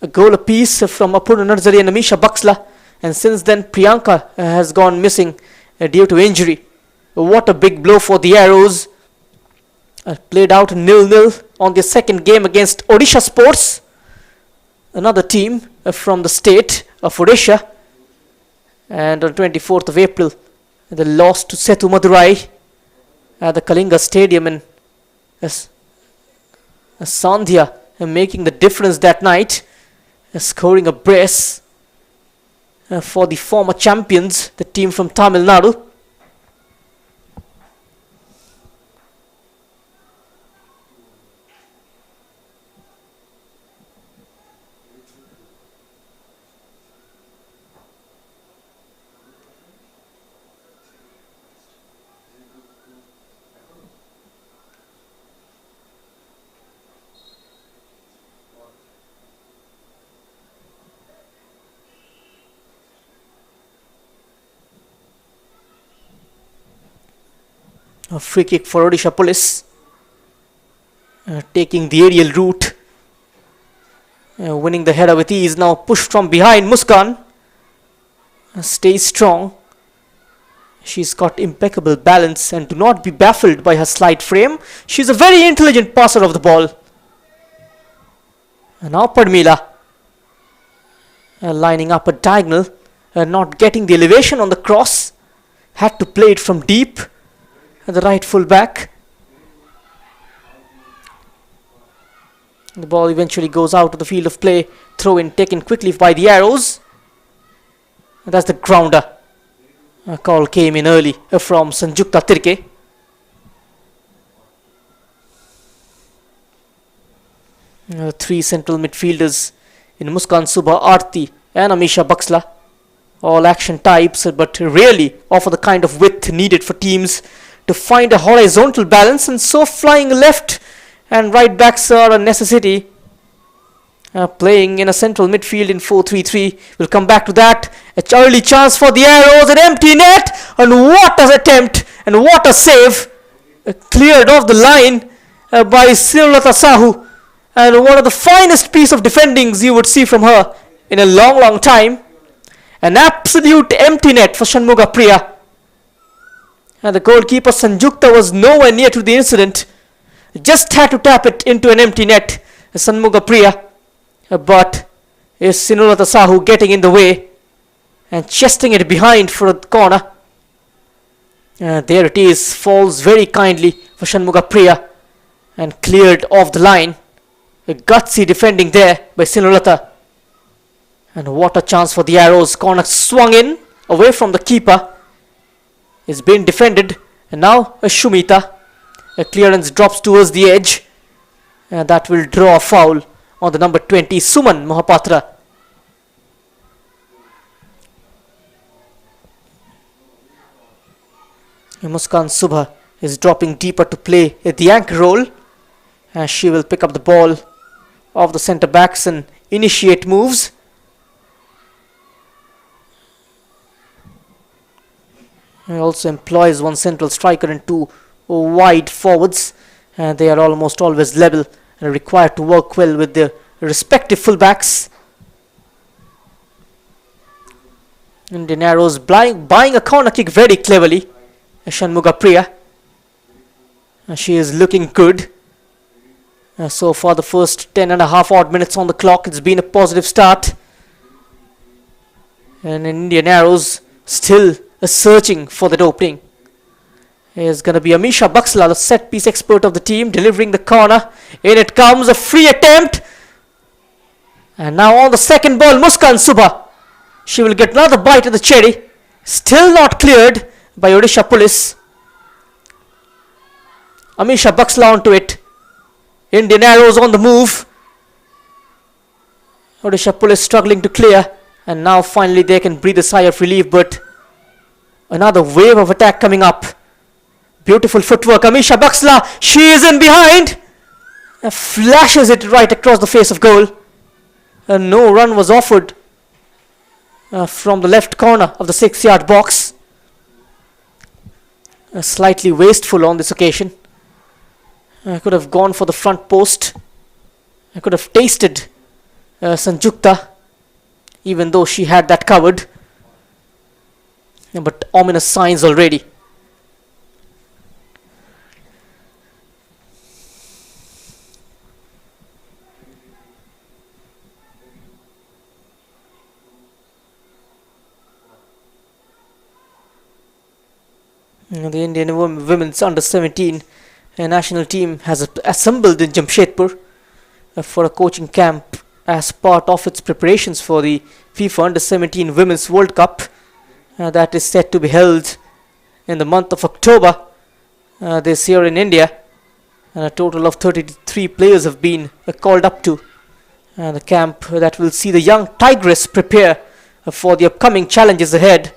a goal apiece from Apurna Narzari and Amisha Baksla, and since then Priyanka has gone missing due to injury. What a big blow for the Arrows. Played out 0-0 on their second game against Odisha Sports, another team from the state of Odisha. And on 24th of April, they lost to Setu Madurai at the Kalinga Stadium, and Sandhya making the difference that night, scoring a brace for the former champions, the team from Tamil Nadu. A free kick for Odisha Police, taking the aerial route, winning the header with ease. Now pushed from behind. Muskan stays strong. She's got impeccable balance, and do not be baffled by her slight frame. She's a very intelligent passer of the ball. And now Padmila lining up a diagonal, not getting the elevation on the cross. Had to play it from deep. The right full back. The ball eventually goes out to the field of play. Throw in taken quickly by the Arrows. And that's the grounder. A call came in early from Sanjukta Tirke. Three central midfielders in Muskan Subha, Aarti and Amisha Baksla. All action types, but rarely offer the kind of width needed for teams to find a horizontal balance, and so flying left and right backs are a necessity. Playing in a central midfield in 4-3-3. We'll come back to that. An early chance for the Arrows, an empty net, and what an attempt and what a save. Cleared off the line by Sirlata Sahu, and one of the finest piece of defendings you would see from her in a long time. An absolute empty net for Shanmuga Priya. And the goalkeeper Sanjukta was nowhere near to the incident. Just had to tap it into an empty net. Shanmuga Priya. But is Sinulata Sahu getting in the way and chesting it behind for a corner. There it is. Falls very kindly for Shanmuga Priya and cleared off the line. A gutsy defending there by Sinulata. And what a chance for the Arrows. Corner swung in away from the keeper. It's been defended, and now a Shumita. A clearance drops towards the edge. That will draw a foul on the number 20, Suman Mohapatra. Muskan Subha is dropping deeper to play at the anchor role. She will pick up the ball off the centre backs and initiate moves. He also employs one central striker and two wide forwards. They are almost always level and are required to work well with their respective fullbacks. Indian Arrows buying a corner kick very cleverly. Shanmuga Priya. She is looking good. So far, the first 10.5 odd minutes on the clock, it's been a positive start. And Indian Arrows still searching for that opening. Here's going to be Amisha Baksla, the set piece expert of the team, delivering the corner. In it comes, a free attempt. And now on the second ball, Muskan Subha. She will get another bite of the cherry. Still not cleared by Odisha Police. Amisha Baksla onto it. Indian Arrows on the move. Odisha Police struggling to clear. And now finally they can breathe a sigh of relief, but another wave of attack coming up. Beautiful footwork. Amisha Baksla, she is in behind. Flashes it right across the face of goal. No run was offered from the left corner of the 6-yard box. Slightly wasteful on this occasion. I could have gone for the front post. I could have tasted Sanjukta, even though she had that covered. But ominous signs already. The Indian women's under-17 national team has assembled in Jamshedpur for a coaching camp as part of its preparations for the FIFA Under-17 Women's World Cup that is set to be held in the month of October this year in India. And a total of 33 players have been called up to the camp that will see the young Tigress prepare for the upcoming challenges ahead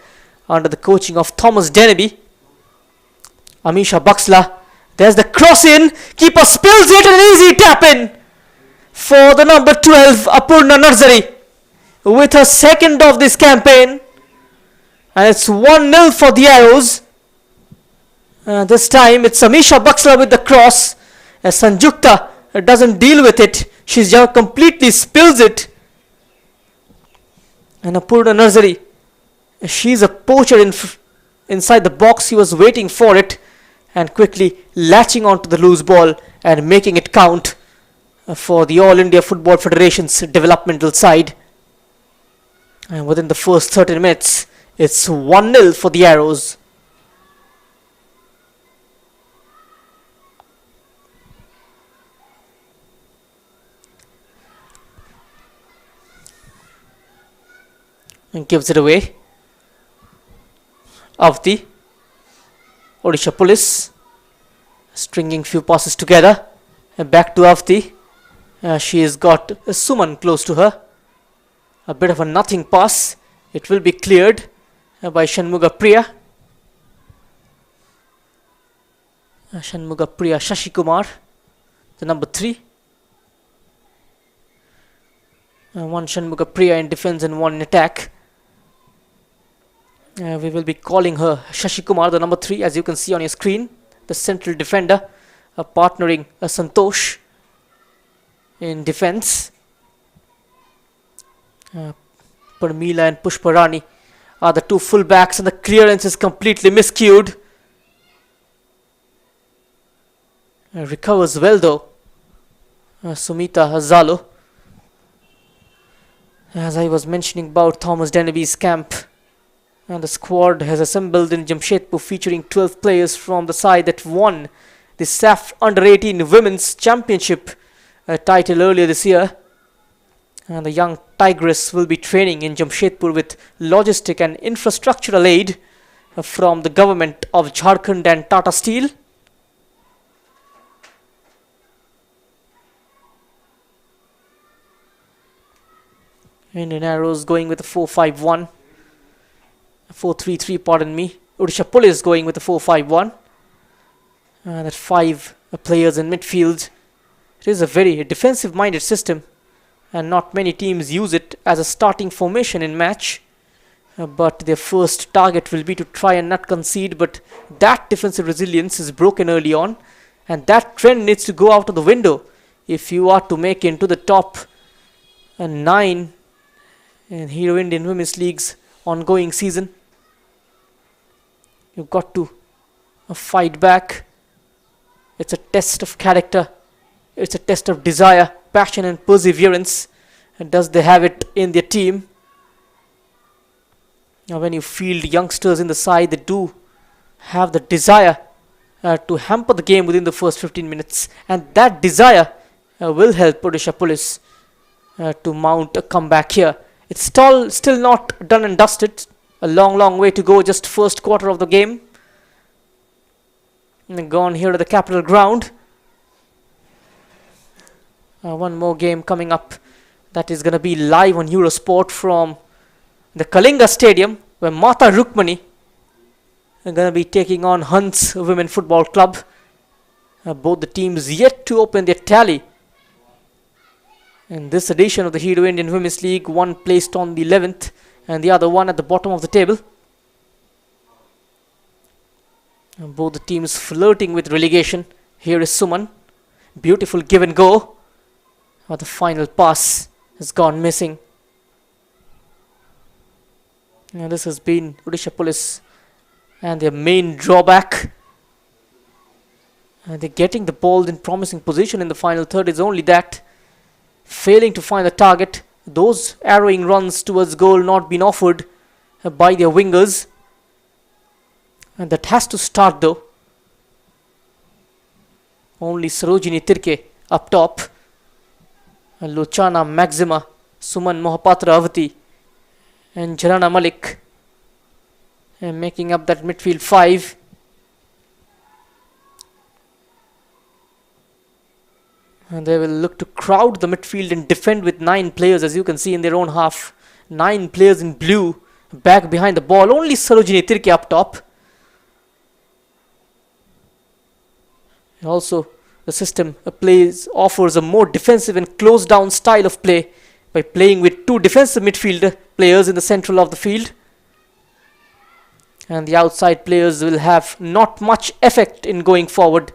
under the coaching of Thomas Deneby. Amisha Baksla, there's the cross in, keeper spills it, and an easy tap in for the number 12 Apurna Narzari with her second of this campaign, and it's 1-0 for the Arrows. This time it's Amisha Baksla with the cross, as Sanjukta doesn't deal with it, she just completely spills it, and Apurna Narzari, she's a poacher inside the box. He was waiting for it and quickly latching onto the loose ball and making it count for the All India Football Federation's developmental side. And within the first 30 minutes, it's 1-0 for the Arrows. And gives it away. Avdi, Odisha Police, stringing few passes together, and back to Avdi. She has got Suman close to her. A bit of a nothing pass. It will be cleared by Shanmuga Priya. Shanmuga Priya Shashi Kumar, the number 3. One Shanmuga Priya in defense and one in attack. We will be calling her Shashi Kumar, the number 3, as you can see on your screen, the central defender, partnering Santosh in defense. Parmila and Pushparani are the two fullbacks, and the clearance is completely miscued. Recovers well though, Sumita Zalo. As I was mentioning about Thomas Deneby's camp, and the squad has assembled in Jamshedpur, featuring 12 players from the side that won the SAF Under-18 Women's Championship title earlier this year. And the young Tigress will be training in Jamshedpur with logistic and infrastructural aid from the government of Jharkhand and Tata Steel. Indian Arrows going with a 4-5-1. 4-3-3, pardon me. Odisha Police going with a 4-5-1. That 5 players in midfield. It is a very defensive minded system, and not many teams use it as a starting formation in match. But their first target will be to try and not concede, but that defensive resilience is broken early on, and that trend needs to go out of the window if you are to make into the top 9 in Hero Indian Women's League's ongoing season. You've got to fight back. It's a test of character. It's a test of desire, passion and perseverance. And does they have it in their team? Now when you field youngsters in the side, they do have the desire to hamper the game within the first 15 minutes. And that desire will help Odisha Police to mount a comeback here. It's still not done and dusted. A long way to go, just first quarter of the game. And gone here to the Capital Ground. One more game coming up that is going to be live on Eurosport from the Kalinga Stadium, where Mata Rukmani are going to be taking on Hunts Women Football Club. Both the teams yet to open their tally in this edition of the Hero Indian Women's League, one placed on the 11th and the other one at the bottom of the table. And both the teams flirting with relegation. Here is Suman. Beautiful give and go. But the final pass has gone missing. And this has been Odisha Police and their main drawback. And they're getting the ball in promising position in the final third. Is only that failing to find the target. Those arrowing runs towards goal not been offered by their wingers. And that has to start though. Only Sarojini Tirke up top. Lochana Maxima, Suman Mohapatra Avati and Jarana Malik making up that midfield 5. And they will look to crowd the midfield and defend with 9 players, as you can see in their own half. 9 players in blue back behind the ball. Only Sarojini Tirke up top. Also, the system offers a more defensive and closed down style of play by playing with 2 defensive midfielder players in the central of the field. And the outside players will have not much effect in going forward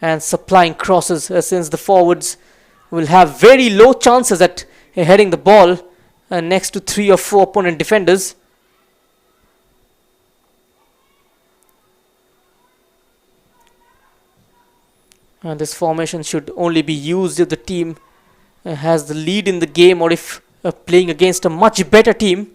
and supplying crosses, since the forwards will have very low chances at heading the ball next to 3 or 4 opponent defenders. And this formation should only be used if the team has the lead in the game, or if playing against a much better team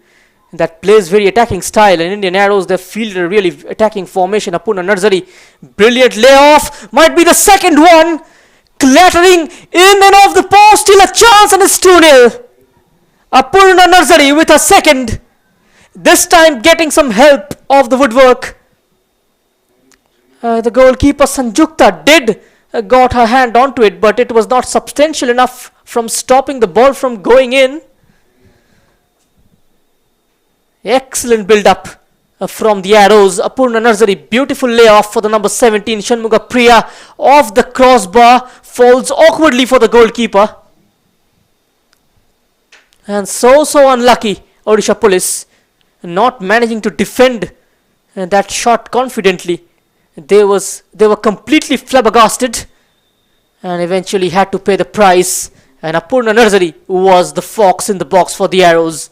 that plays very attacking style. And Indian Arrows, they've fielded a really attacking formation. Apurna Narzari, brilliant layoff, might be the second one, clattering in and off the post, still a chance, and it's 2-0. Apurna Narzari with a second, this time getting some help of the woodwork. The goalkeeper Sanjukta did got her hand onto it, but it was not substantial enough from stopping the ball from going in. Excellent build-up from the Arrows. Apurna Narzari, beautiful layoff for the number 17, Shanmuga Priya, off the crossbar, falls awkwardly for the goalkeeper. And so unlucky, Odisha Police, not managing to defend that shot confidently. They were completely flabbergasted and eventually had to pay the price. And Apurna Narzari was the fox in the box for the Arrows.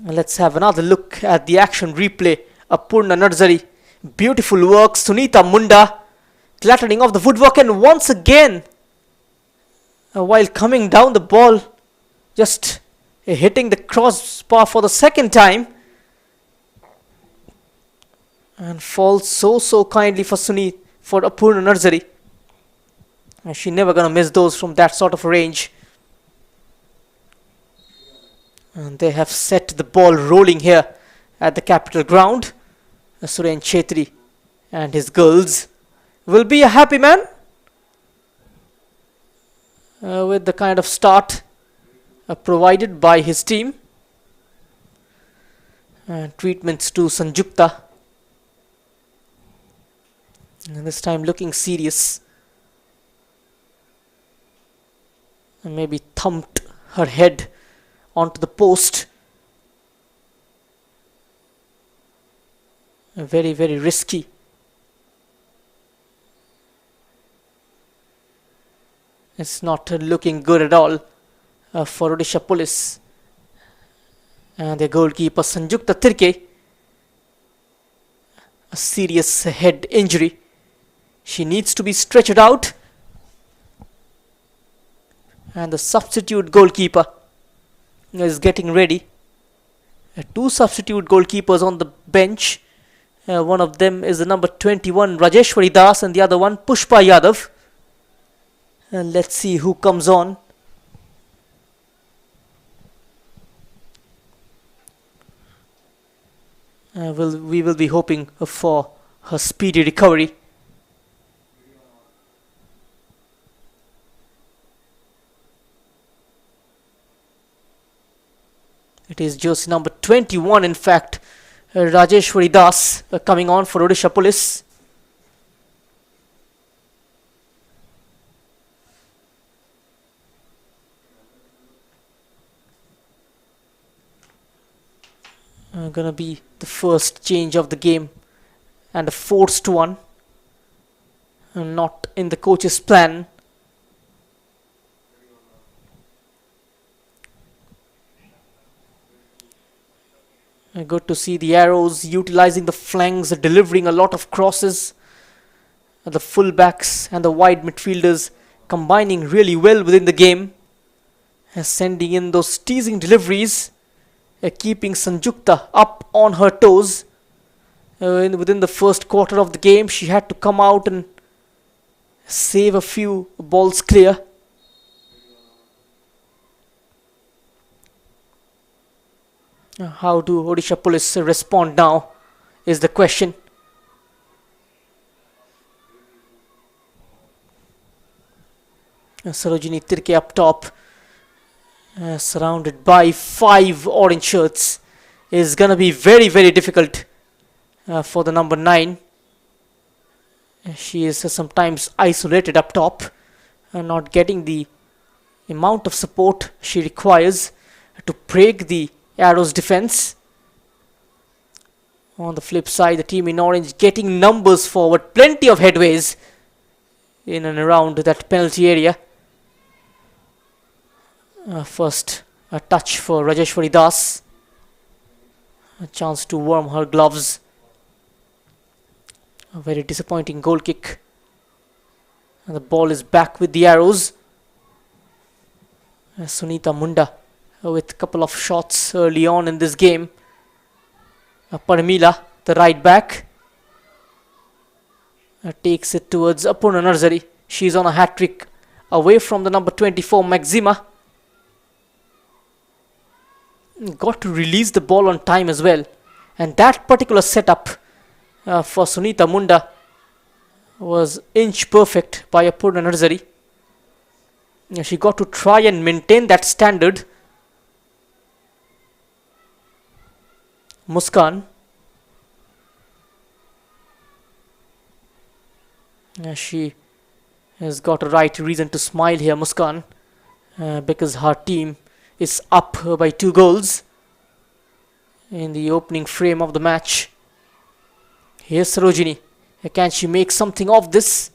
Let's have another look at the action replay. Apurna Narzari, beautiful work. Sunita Munda clattering off the woodwork, and once again, while coming down the ball, just hitting the crossbar for the second time, and falls so kindly for Apurna Narzari. And she's never gonna miss those from that sort of range. And they have set the ball rolling here at the Capital Ground. Suren Chetri and his girls will be a happy man with the kind of start provided by his team. Treatments to Sanjukta. And this time looking serious. And maybe thumped her head onto the post. Very risky. It's not looking good at all for Odisha Police. And their goalkeeper Sanjukta Tirke, a serious head injury. She needs to be stretched out. And the substitute goalkeeper is getting ready. Two substitute goalkeepers on the bench. One of them is the number 21 Rajeshwari Das and the other one Pushpa Yadav. And let's see who comes on. We will be hoping for her speedy recovery. It is jersey number 21, in fact, Rajeshwari Das coming on for Odisha Police. Gonna be the first change of the game and a forced one, not in the coach's plan. Good to see the Arrows utilizing the flanks, delivering a lot of crosses. The fullbacks and the wide midfielders combining really well within the game, sending in those teasing deliveries, keeping Sanjukta up on her toes. Within the first quarter of the game, she had to come out and save a few balls clear. How do Odisha Police respond now is the question. Sarojini Tirke up top, surrounded by 5 orange shirts, is gonna be very, very difficult for the number 9. She is sometimes isolated up top, not getting the amount of support she requires to break the Arrows defense. On the flip side, the team in orange getting numbers forward, plenty of headways in and around that penalty area. First a touch for Rajeshwari Das, a chance to warm her gloves. A very disappointing goal kick, and the ball is back with the Arrows. Sunita Munda with a couple of shots early on in this game. Parmila, the right back, takes it towards Apurna Narzari. She's on a hat-trick away from the number 24 Maxima. Got to release the ball on time as well, and that particular setup for Sunita Munda was inch perfect by Apurna Narzari. She got to try and maintain that standard. Muskan, she has got a right reason to smile here, Muskan, because her team is up by 2 goals in the opening frame of the match. Here's Sarojini. Can she make something of this?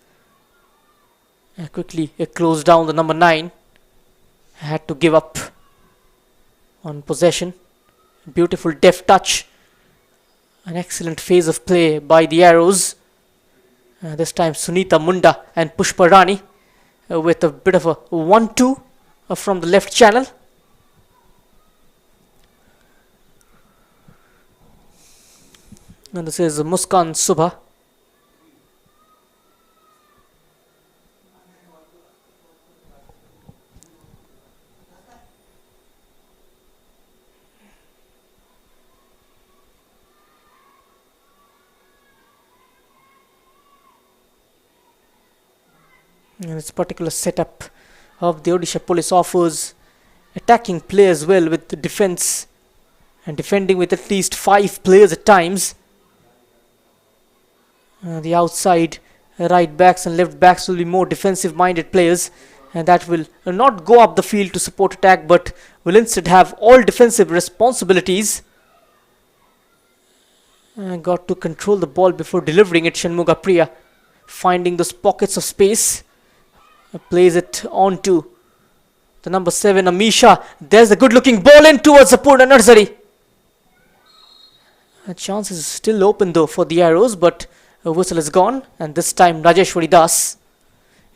Quickly closed down the number 9. Had to give up on possession. Beautiful deft touch. An excellent phase of play by the Arrows. This time Sunita Munda and Pushpa Rani with a bit of a 1-2 from the left channel. And this is Muskan Subha. And this particular setup of the Odisha Police offers attacking play as well, with the defense and defending with at least 5 players at times. The outside right backs and left backs will be more defensive minded players, and that will not go up the field to support attack, but will instead have all defensive responsibilities. Got to control the ball before delivering it. Shanmuga Priya finding those pockets of space, Plays it on to the number 7, Amisha. There's a good looking ball in towards Apurna Narzari. A chance is still open though for the Arrows, but a whistle is gone, and this time Rajeshwari Das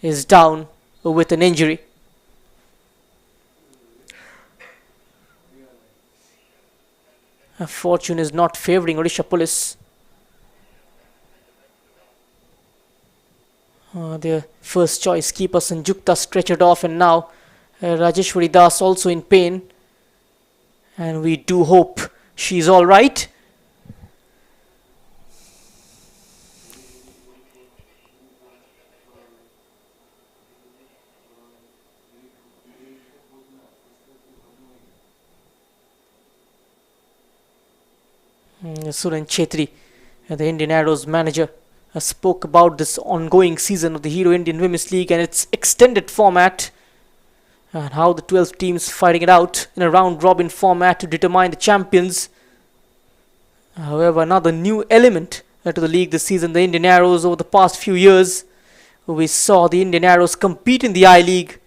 is down with an injury. Fortune is not favouring Odisha Police. Their first choice keeper Sanjukta stretchered off, and now Rajeshwari Das also in pain, and we do hope she's alright. Suren Chetri, the Indian Arrows manager, spoke about this ongoing season of the Hero Indian Women's League and its extended format, and how the 12 teams fighting it out in a round-robin format to determine the champions. However, another new element to the league this season, the Indian Arrows. Over the past few years, we saw the Indian Arrows compete in the I-League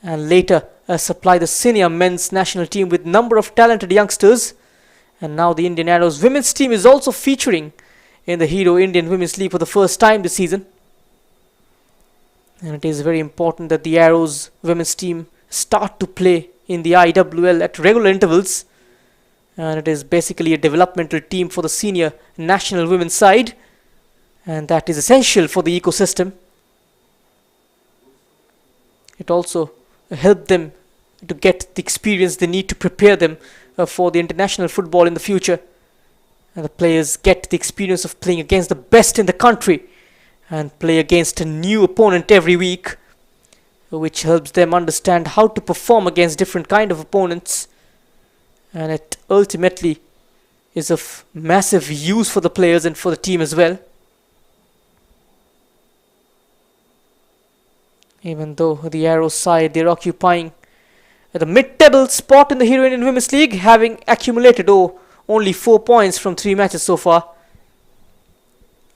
and later supply the senior men's national team with number of talented youngsters. And now the Indian Arrows women's team is also featuring in the Hero Indian Women's League for the first time this season. And it is very important that the Arrows women's team start to play in the IWL at regular intervals. And it is basically a developmental team for the senior national women's side. And that is essential for the ecosystem. It also helped them to get the experience they need to prepare them for the international football in the future. And the players get the experience of playing against the best in the country and play against a new opponent every week, which helps them understand how to perform against different kind of opponents. And it ultimately is of massive use for the players and for the team as well. Even though the Arrows side, they're occupying the mid-table spot in the Hero Indian Women's League, having accumulated only 4 points from 3 matches so far.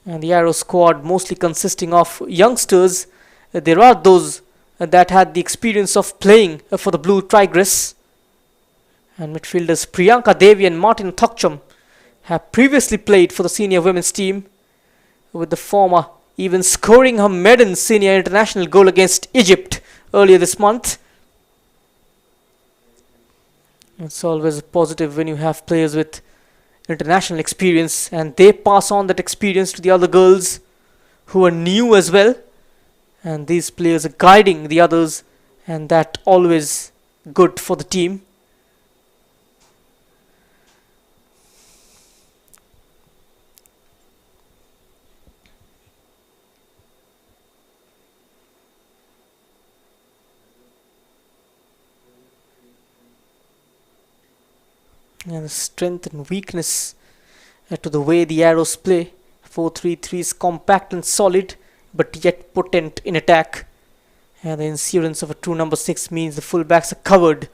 And the Arrow squad mostly consisting of youngsters. There are those that had the experience of playing for the Blue Tigress. And midfielders Priyanka Devi and Martin Thokcham have previously played for the senior women's team, with the former even scoring her maiden senior international goal against Egypt earlier this month. It's always positive when you have players with international experience and they pass on that experience to the other girls who are new as well. And these players are guiding the others, and that always good for the team. And the strength and weakness to the way the Arrows play. 4-3-3 is compact and solid, but yet potent in attack. And the insurance of a true number 6 means the fullbacks are covered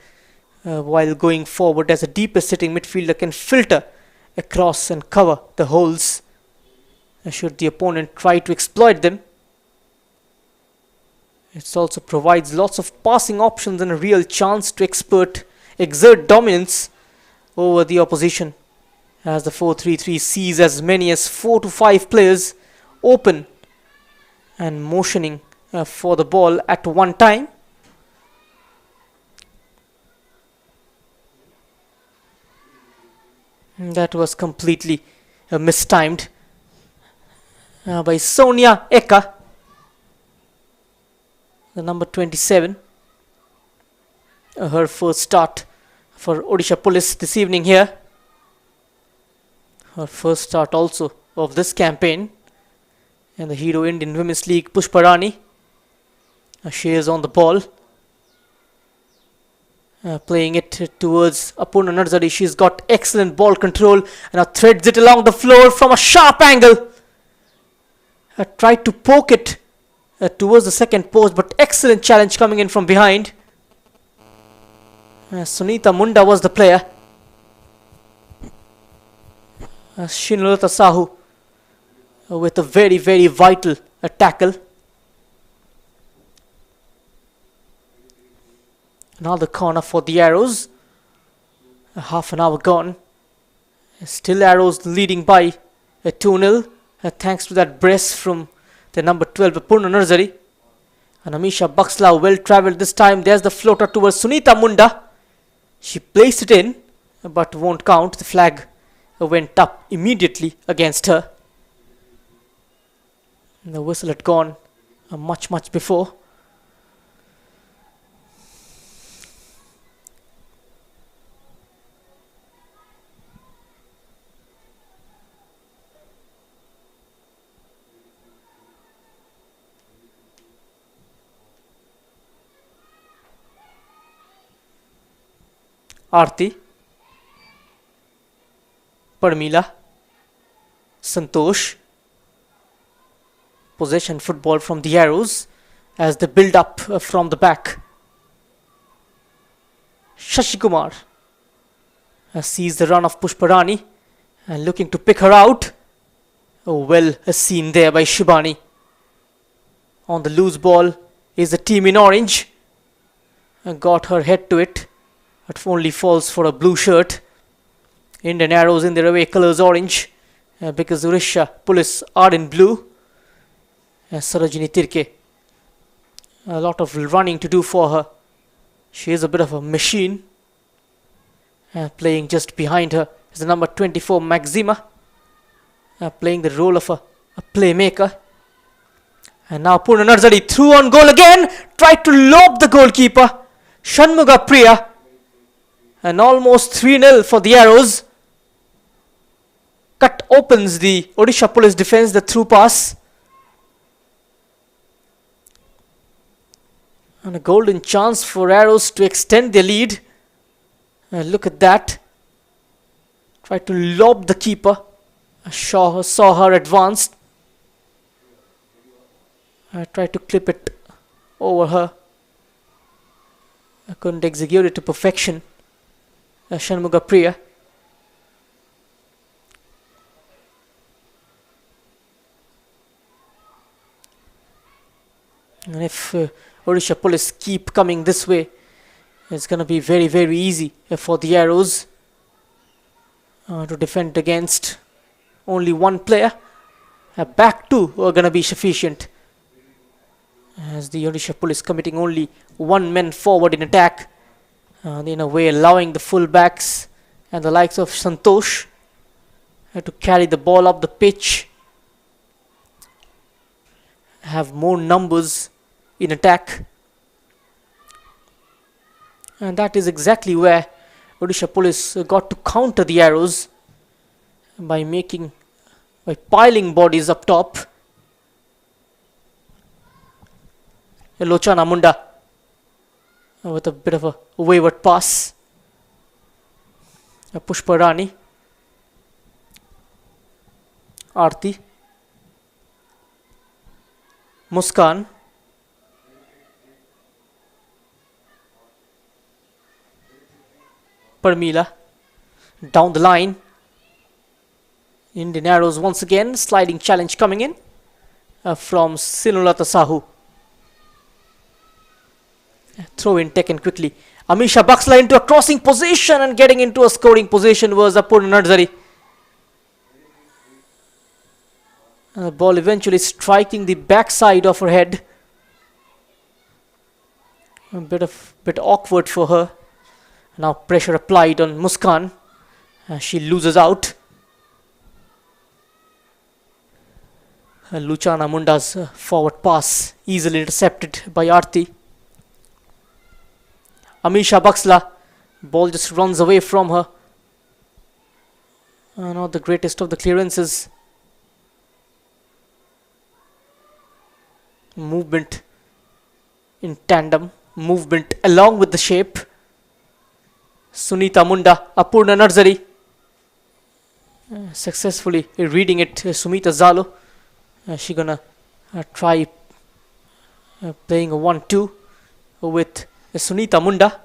while going forward, as a deepest sitting midfielder can filter across and cover the holes should the opponent try to exploit them. It also provides lots of passing options and a real chance to exert dominance over the opposition, as the 4-3-3 sees as many as 4 to 5 players open and motioning for the ball at one time. That was completely mistimed by Sonia Eka, the number 27. Her first start for Odisha Police this evening here. Her first start also of this campaign in the Hero Indian Women's League. Pushparani, she is on the ball, playing it towards Apurna Narzari. She's got excellent ball control and now threads it along the floor from a sharp angle. Tried to poke it towards the second post, but excellent challenge coming in from behind. Sunita Munda was the player. Shinulata Sahu with a very, very vital tackle. Another corner for the Arrows. Half an hour gone. Still Arrows leading by a 2-0. Thanks to that brace from the number 12, Purna Narzari. And Amisha Buxla well travelled this time. There's the floater towards Sunita Munda. She placed it in, but won't count. The flag went up immediately against her. The whistle had gone much before. Aarti, Parmila, Santosh. Possession football from the Arrows as they build up from the back. Shashikumar sees the run of Pushparani and looking to pick her out. Well seen there by Shibani. On the loose ball is the team in orange. Got her head to it. It only falls for a blue shirt. Indian Arrows in their away colours orange because Odisha Police are in blue. Sarojini Tirke, a lot of running to do for her. She is a bit of a machine. Playing just behind her is the number 24 Maxima, playing the role of a playmaker. And now Purna Narzari threw on goal again, tried to lob the goalkeeper Shanmuga Priya, and almost 3-0 for the Arrows. Cut opens the Odisha Police defence, the through pass. And a golden chance for Arrows to extend their lead. Look at that. Tried to lob the keeper. Saw her advanced. Tried to clip it over her. I couldn't execute it to perfection. Shanmuga Priya. And if Odisha Police keep coming this way, it's going to be very easy for the Arrows to defend against only one player. Back two are going to be sufficient, as the Odisha Police committing only one man forward in attack, in a way allowing the full backs and the likes of Santosh to carry the ball up the pitch, have more numbers in attack. And that is exactly where Odisha Police got to counter the Arrows by piling bodies up top. Lochana Munda with a bit of a wayward pass. Pushparani, Aarti, Muskan, Parmila, down the line. Indian Arrows once again, sliding challenge coming in from Sinulata Sahu. Throw in taken quickly. Amisha Buxla into a crossing position, and getting into a scoring position was Purna Narzari. The ball eventually striking the backside of her head. A bit awkward for her. Now pressure applied on Muskan. She loses out. Luchana Munda's forward pass easily intercepted by Aarti. Amisha Buxla, ball just runs away from her. Not the greatest of the clearances. Movement in tandem, movement along with the shape. Sunita Munda, Purna Narzari, successfully reading it. Sumita Zalo, she gonna try playing a 1-2 with Sunita Munda.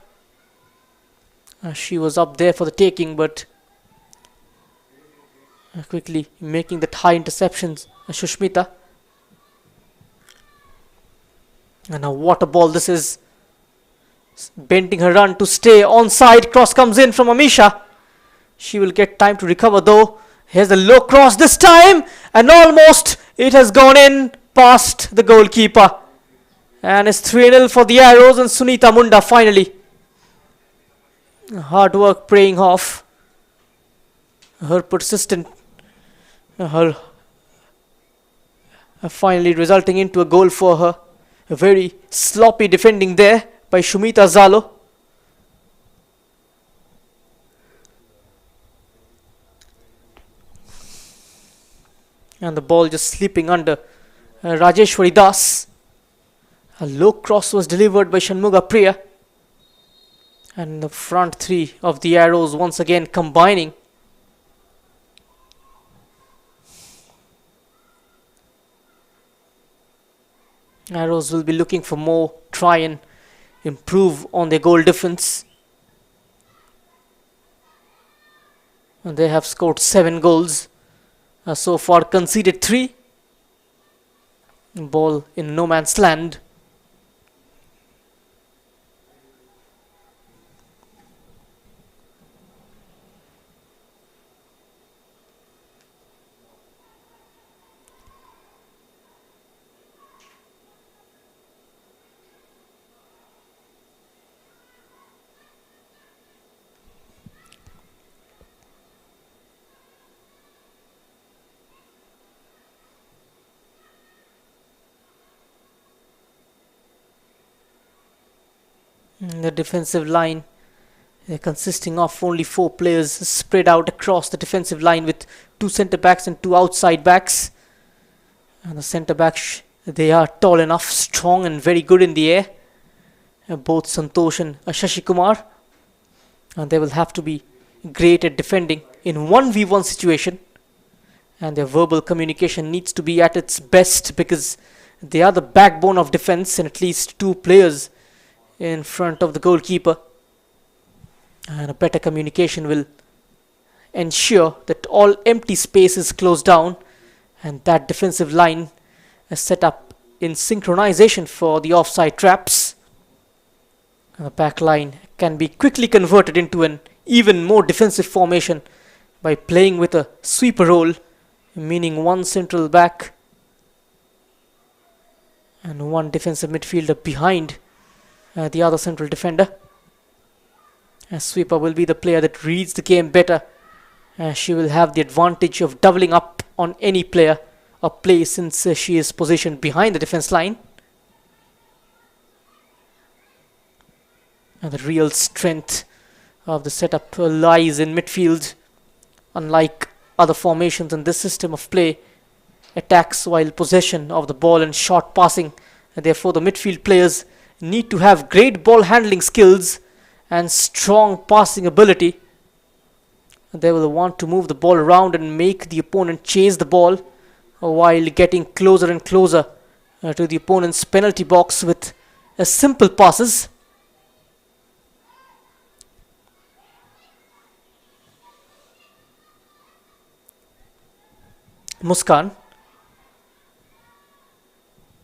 She was up there for the taking, but quickly making that high interceptions. Shushmita. And now what a ball this is. bending her run to stay onside. Cross comes in from Amisha. She will get time to recover though. Here's the low cross this time, and almost it has gone in past the goalkeeper. And it's 3-0 for the Arrows, and Sunita Munda finally. Hard work paying off. Her persistent, her finally resulting into a goal for her. A very sloppy defending there by Shumita Zalo. And the ball just slipping under Rajeshwari Das. A low cross was delivered by Shanmuga Priya. And the front three of the Arrows once again combining. Arrows will be looking for more, try and improve on their goal difference. And they have scored 7 goals. So far conceded 3. Ball in no man's land. The defensive line consisting of only 4 players spread out across the defensive line with 2 centre backs and 2 outside backs. And the centre backs, they are tall enough, strong and very good in the air. Both Santosh and Shashi Kumar. And they will have to be great at defending in 1v1 situation. And their verbal communication needs to be at its best because they are the backbone of defense, and at least 2 players in front of the goalkeeper. And a better communication will ensure that all empty space is closed down and that defensive line is set up in synchronization for the offside traps. And the back line can be quickly converted into an even more defensive formation by playing with a sweeper role, meaning 1 central back and 1 defensive midfielder behind the other central defender. A sweeper will be the player that reads the game better. She will have the advantage of doubling up on any player or play since she is positioned behind the defense line. And the real strength of the setup lies in midfield. Unlike other formations in this system of play, attacks while possession of the ball and short passing, and therefore the midfield players need to have great ball handling skills and strong passing ability. They will want to move the ball around and make the opponent chase the ball while getting closer and closer to the opponent's penalty box with simple passes. Muskan,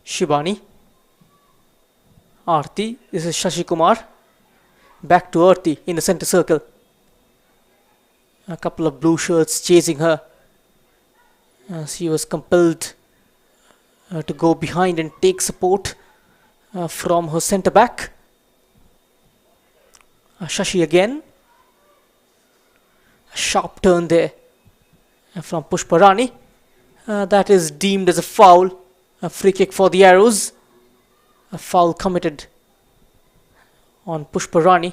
Shibani, Aarti, this is Shashi Kumar. Back to Aarti in the center circle. A couple of blue shirts chasing her. She was compelled to go behind and take support from her centre back. Shashi again. A sharp turn there from Pushparani. That is deemed as a foul. A free kick for the Arrows. A foul committed on Pushparani.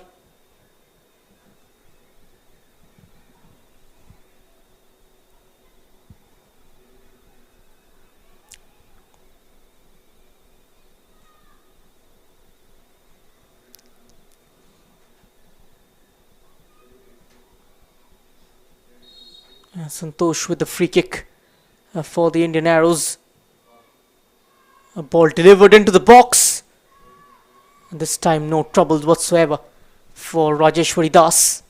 Santosh with the free kick for the Indian Arrows. A ball delivered into the box. This time no troubles whatsoever for Rajeshwari Das.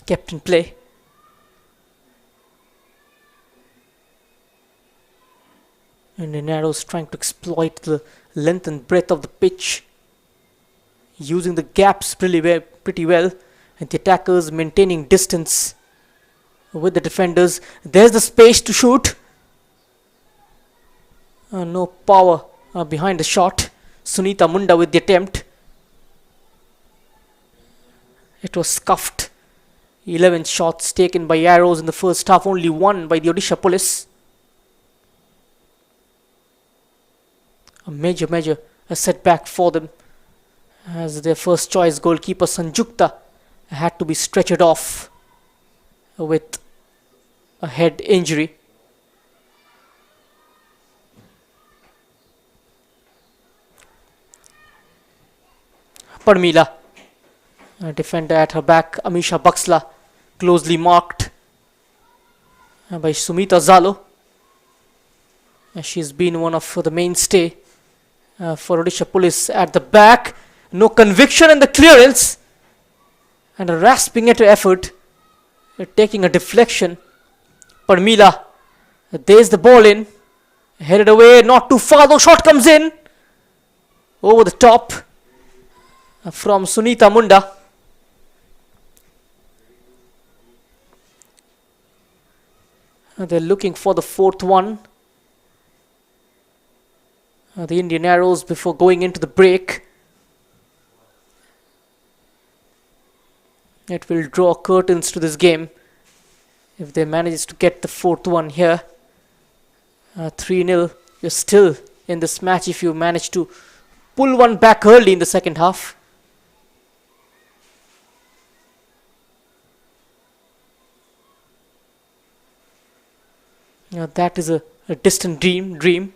Kept in play. Indian arrows trying to exploit the length and breadth of the pitch, using the gaps pretty well, and the attackers maintaining distance with the defenders. There's the space to shoot. No power behind the shot. Sunita Munda with the attempt. It was scuffed. 11 shots taken by arrows in the first half, only one by the Odisha police. A major setback for them, as their first choice goalkeeper Sanjukta had to be stretchered off with a head injury. Parmila, a defender at her back. Amisha Baksla, closely marked by Sumita Zalo. She's been one of the mainstay for Odisha police at the back. No conviction in the clearance, and a rasping at effort, taking a deflection. Parmila, there's the ball in, headed away, not too far though. Shot comes in over the top from Sunita Munda. They're looking for the fourth one. The Indian arrows before going into the break. It will draw curtains to this game if they manage to get the fourth one here. 3-0. You're still in this match if you manage to pull one back early in the second half. That is a distant dream.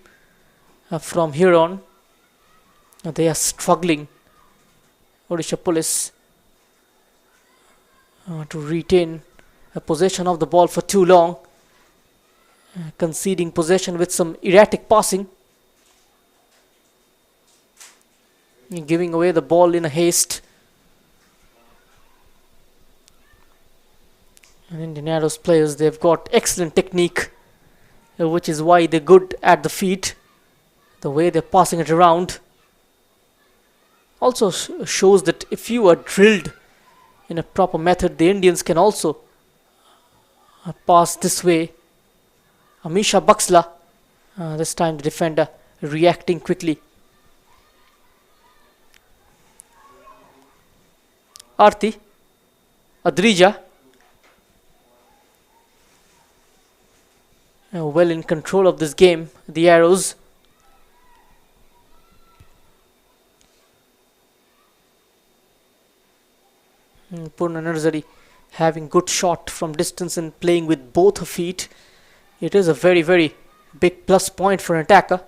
From here on, they are struggling, Odisha police, to retain a possession of the ball for too long, conceding possession with some erratic passing, giving away the ball in a haste. And Indian Arrows players, they've got excellent technique, which is why they're good at the feet. The way they're passing it around also shows that if you are drilled in a proper method, the Indians can also pass this way. Amisha Baksla, this time the defender, reacting quickly. Arti, Adrija, well in control of this game, the Arrows. Purna Narzari having good shot from distance and playing with both her feet. It is a very big plus point for an attacker.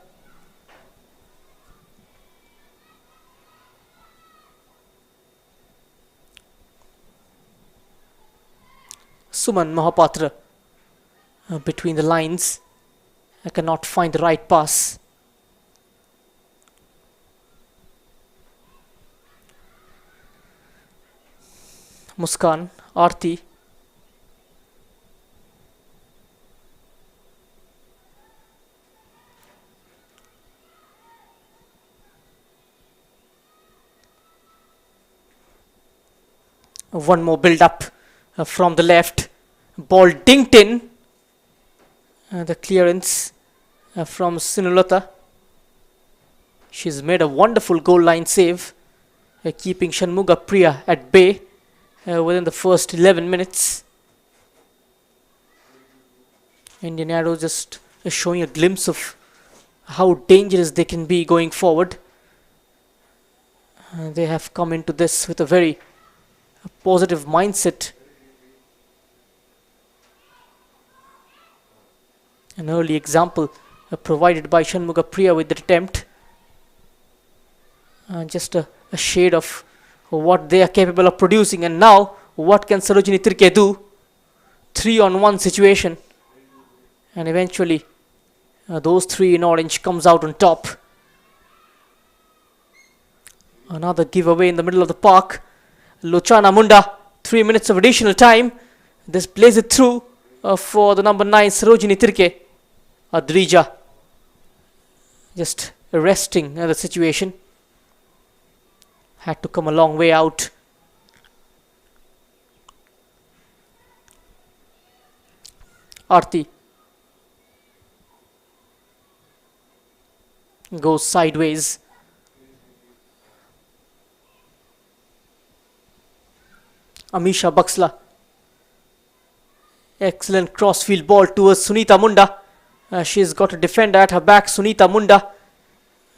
Suman Mahapatra between the lines. I cannot find the right pass. Muskan, Arti. One more build up from the left. Ball dinked in. The clearance from Sinulata. She's made a wonderful goal line save, keeping Shanmuga Priya at bay within the first 11 minutes. Indian Arrows just showing a glimpse of how dangerous they can be going forward. They have come into this with a very positive mindset. An early example provided by Shanmuga Priya with that attempt. Just a shade of what they are capable of producing. And now, what can Sarojini Tirke do? 3-on-1 situation. And eventually, those three in orange comes out on top. Another giveaway in the middle of the park. Lochana Munda, 3 minutes of additional time. This plays it through for the number 9 Sarojini Tirke. Adrija just arresting the situation. Had to come a long way out. Arti goes sideways. Amisha Baksla. Excellent crossfield ball towards Sunita Munda. She's got a defender at her back, Sunita Munda.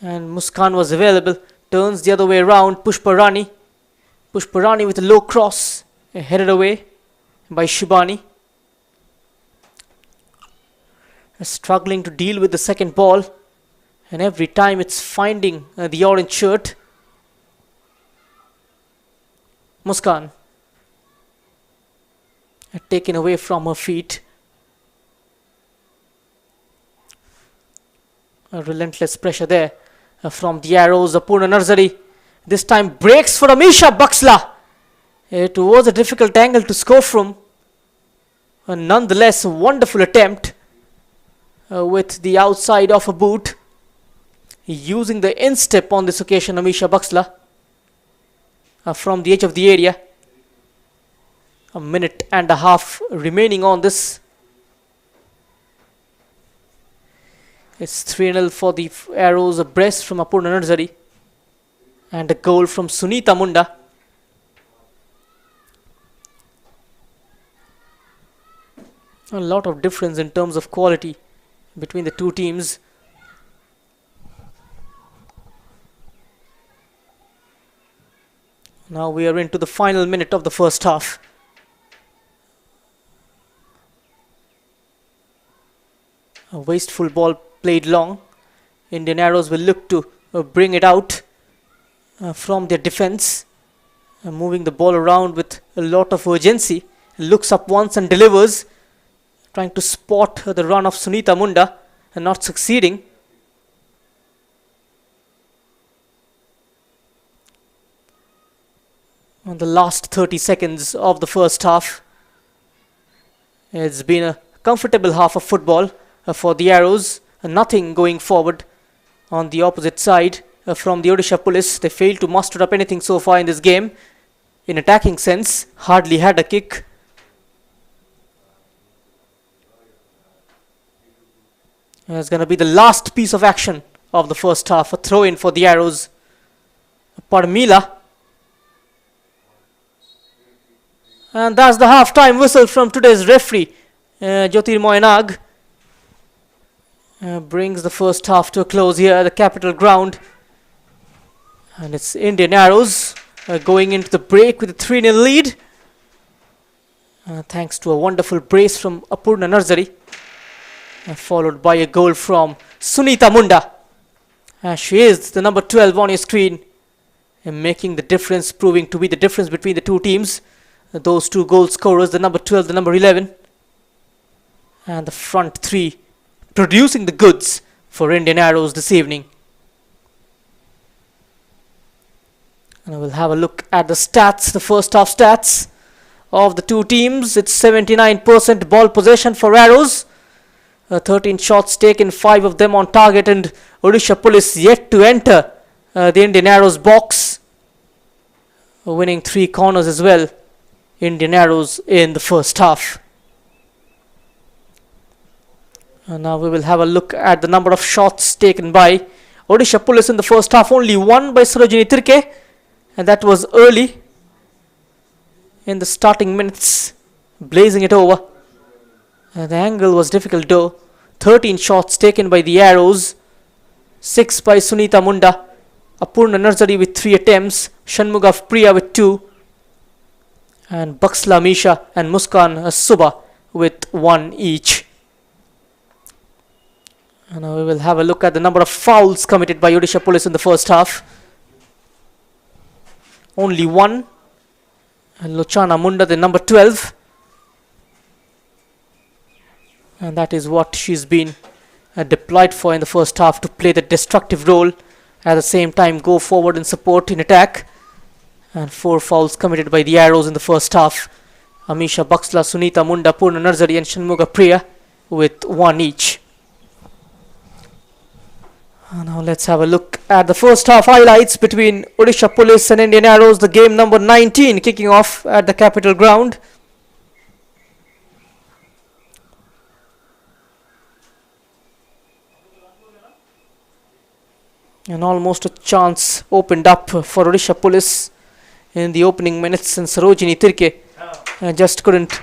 And Muskan was available. Turns the other way around. Pushpa Rani. Pushpa Rani with a low cross. Headed away by Shibani. Struggling to deal with the second ball. And every time it's finding the orange shirt. Muskan. Taken away from her feet. A relentless pressure there from the arrows. Apurna Narzari this time breaks for Amisha Baksla. It was a difficult angle to score from. Nonetheless, a wonderful attempt with the outside of a boot. Using the instep on this occasion, Amisha Baksla from the edge of the area. A minute and a half remaining on this. It's 3-0 for the arrows. A breast from Apurna Narzari. And a goal from Sunita Munda. A lot of difference in terms of quality between the two teams. Now we are into the final minute of the first half. A wasteful ball played long. Indian Arrows will look to bring it out from their defense. Moving the ball around with a lot of urgency. Looks up once and delivers. Trying to spot the run of Sunita Munda and not succeeding. On the last 30 seconds of the first half. It's been a comfortable half of football for the Arrows. Nothing going forward on the opposite side from the Odisha Police. They failed to muster up anything so far in this game. In attacking sense, hardly had a kick. It's going to be the last piece of action of the first half. A throw in for the Arrows. Parmila. And that's the half-time whistle from today's referee, Jyotirmoy Nag. Brings the first half to a close here at the Capital Ground. And it's Indian Arrows going into the break with a 3-0 lead. Thanks to a wonderful brace from Apurna Narzari. Followed by a goal from Sunita Munda. She is the number 12 on your screen. And making the difference, proving to be the difference between the two teams. Those two goal scorers, the number 12, the number 11. And the front three producing the goods for Indian Arrows this evening. And we'll have a look at the stats, the first half stats of the two teams. It's 79% ball possession for Arrows. 13 shots taken, 5 of them on target, and Odisha Police yet to enter the Indian Arrows box. Winning 3 corners as well. Indian Arrows in the first half. And now we will have a look at the number of shots taken by Odisha Police in the first half. Only one by Sarojini Tirke, and that was early in the starting minutes, blazing it over. The angle was difficult though. 13 shots taken by the Arrows, 6 by Sunita Munda, Apurna Narzari with 3 attempts, Shanmugha Priya with 2, and Baksla Misha and Muskan Suba with 1 each. And now we will have a look at the number of fouls committed by Odisha Police in the first half. Only 1. And Lochana Munda, the number 12. And that is what she's been deployed for in the first half, to play the destructive role, at the same time go forward and support in attack. And 4 fouls committed by the Arrows in the first half. Amisha Baksla, Sunita Munda, Purna Narzari and Shanmugha Priya with 1 each. Now let's have a look at the first half highlights between Odisha Police and Indian Arrows. The game number 19 kicking off at the Capital Ground. And almost a chance opened up for Odisha Police in the opening minutes, and Sarojini Tirke just couldn't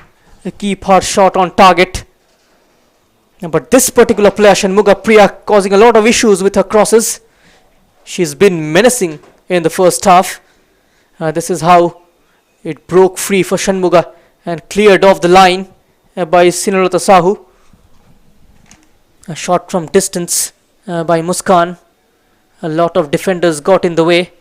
keep her shot on target. But this particular player, Shanmuga Priya, causing a lot of issues with her crosses. She's been menacing in the first half. This is how it broke free for Shanmuga and cleared off the line by Sinulata Sahu. A shot from distance by Muskan. A lot of defenders got in the way.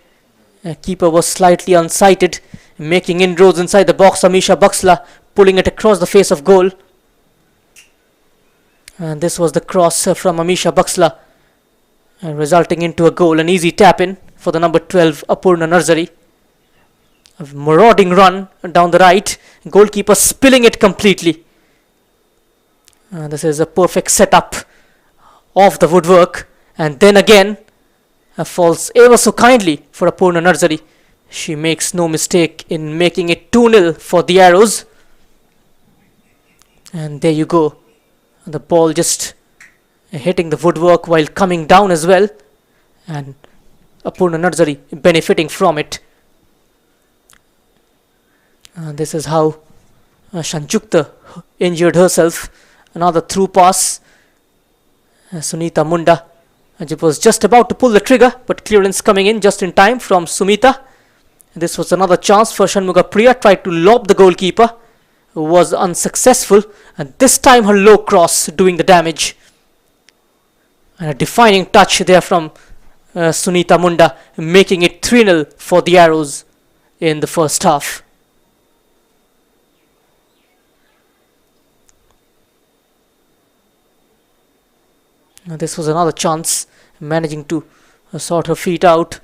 Keeper was slightly unsighted, making inroads inside the box. Amisha Baksla pulling it across the face of goal. And this was the cross from Amisha Baksla, resulting into a goal. An easy tap in for the number 12 Apurna Narzari. A marauding run down the right. Goalkeeper spilling it completely. This is a perfect setup of the woodwork. And then again, falls ever so kindly for Apurna Narzari. She makes no mistake in making it 2-0 for the Arrows. And there you go. The ball just hitting the woodwork while coming down as well. And Apurna Narzari benefiting from it. This is how Shanchukta injured herself. Another through pass. Sunita Munda was just about to pull the trigger, but clearance coming in just in time from Sumita. This was another chance for Shanmuga Priya. Tried to lob the goalkeeper, who was unsuccessful, and this time her low cross doing the damage. And a defining touch there from Sunita Munda, making it 3-0 for the Arrows in the first half. Now this was another chance, managing to sort her feet out.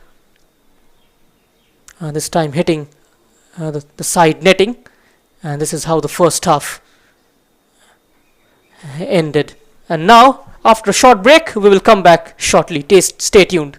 This time hitting the side netting. And this is how the first half ended. And now, after a short break, we will come back shortly. Stay tuned.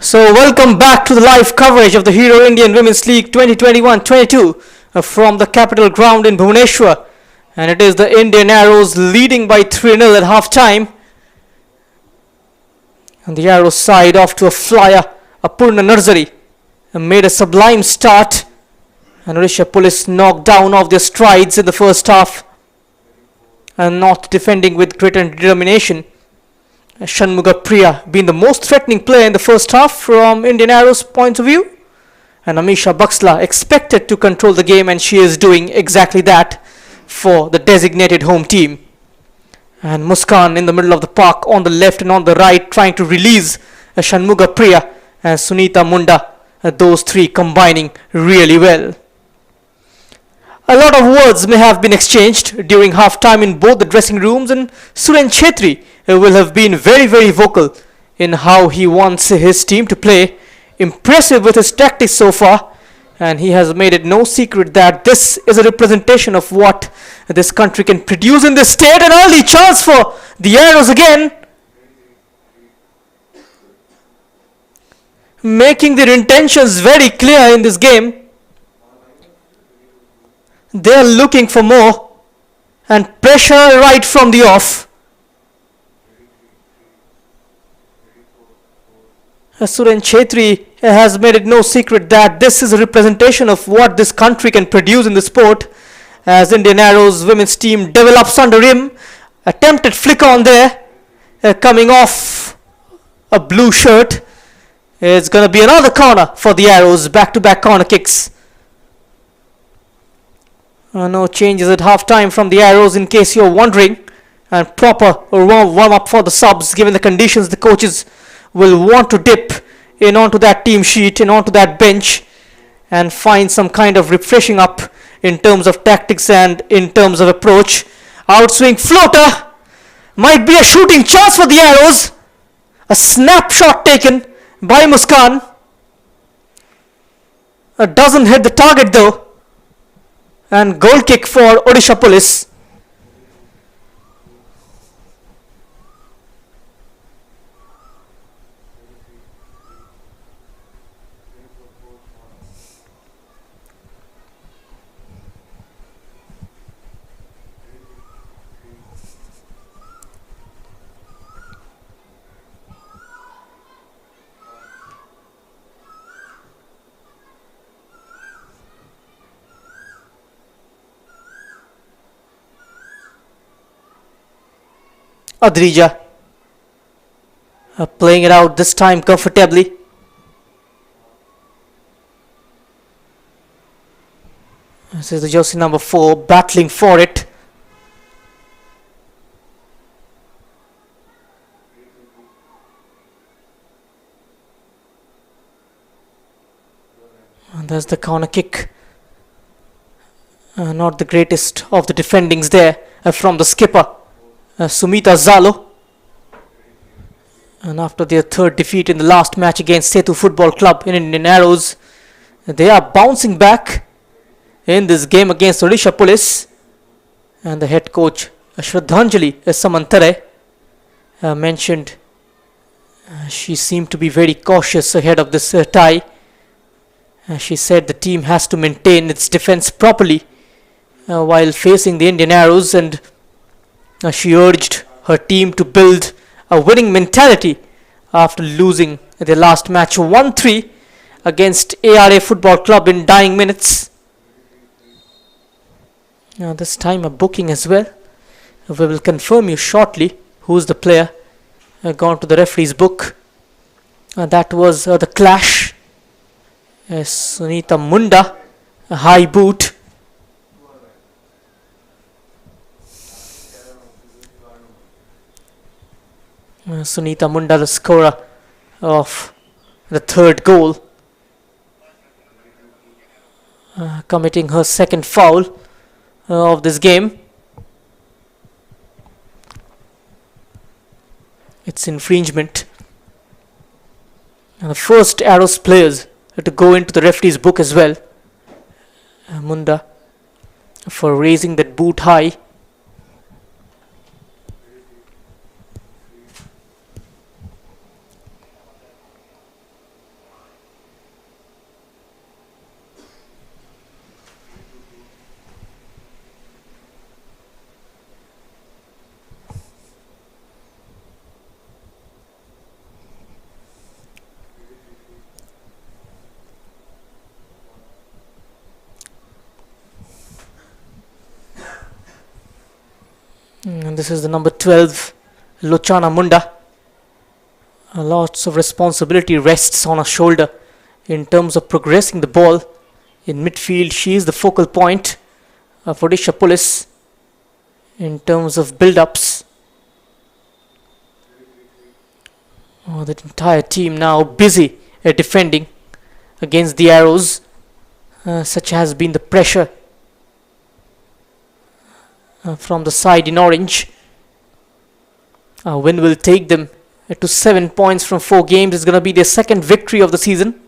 So, welcome back to the live coverage of the Hero Indian Women's League 2021-22 from the capital ground in Bhubaneswar. And it is the Indian Arrows leading by 3-0 at half time. And the Arrows side off to a flyer, Apurna Narzari, made a sublime start. And Odisha Police knocked down off their strides in the first half and not defending with greater determination. Shanmuga Priya being the most threatening player in the first half from Indian Arrow's point of view. And Amisha Buxla expected to control the game, and she is doing exactly that for the designated home team. And Muskan in the middle of the park on the left and on the right trying to release Shanmuga Priya and Sunita Munda. Those three combining really well. A lot of words may have been exchanged during half-time in both the dressing rooms, and Suren Chetri will have been very, very vocal in how he wants his team to play. Impressive with his tactics so far, and he has made it no secret that this is a representation of what this country can produce in this state. An early chance for the Arrows again, making their intentions very clear in this game. They are looking for more and pressure right from the off. Suren Chetri has made it no secret that this is a representation of what this country can produce in the sport, as Indian Arrows women's team develops under him. Attempted flick on there, coming off a blue shirt. It's going to be another corner for the Arrows, back-to-back corner kicks. No changes at half-time from the Arrows, in case you're wondering. And proper warm-up for the subs, given the conditions. The coaches will want to dip in onto that team sheet, in onto that bench, and find some kind of refreshing up in terms of tactics and in terms of approach. Outswing floater, might be a shooting chance for the Arrows. A snapshot taken by Muskan. Doesn't hit the target though. And goal kick for Odisha Police. Adrija playing it out this time comfortably. This is the jersey number 4 battling for it. And there's the corner kick. Not the greatest of the defendings there from the skipper. Sumita Zalo, and after their third defeat in the last match against Setu Football Club in Indian Arrows, they are bouncing back in this game against Odisha Police. And the head coach Shraddhanjali Samantare mentioned she seemed to be very cautious ahead of this tie. She said the team has to maintain its defense properly while facing the Indian Arrows, and she urged her team to build a winning mentality after losing their last match 1-3 against ARA Football Club in dying minutes. This time a booking as well. We will confirm you shortly who's the player gone to the referee's book. That was the clash. Sunita Munda, a high boot. Sunita Munda, the scorer of the third goal, committing her second foul of this game. It's infringement. And the first Arrows players to go into the referee's book as well. Munda for raising that boot high. And this is the number 12, Lochana Munda. Lots of responsibility rests on her shoulder in terms of progressing the ball. In midfield, she is the focal point of Odisha Police in terms of build-ups. The entire team now busy defending against the Arrows. Such has been the pressure from the side in orange. A win will take them to 7 points from 4 games. It's going to be their second victory of the season.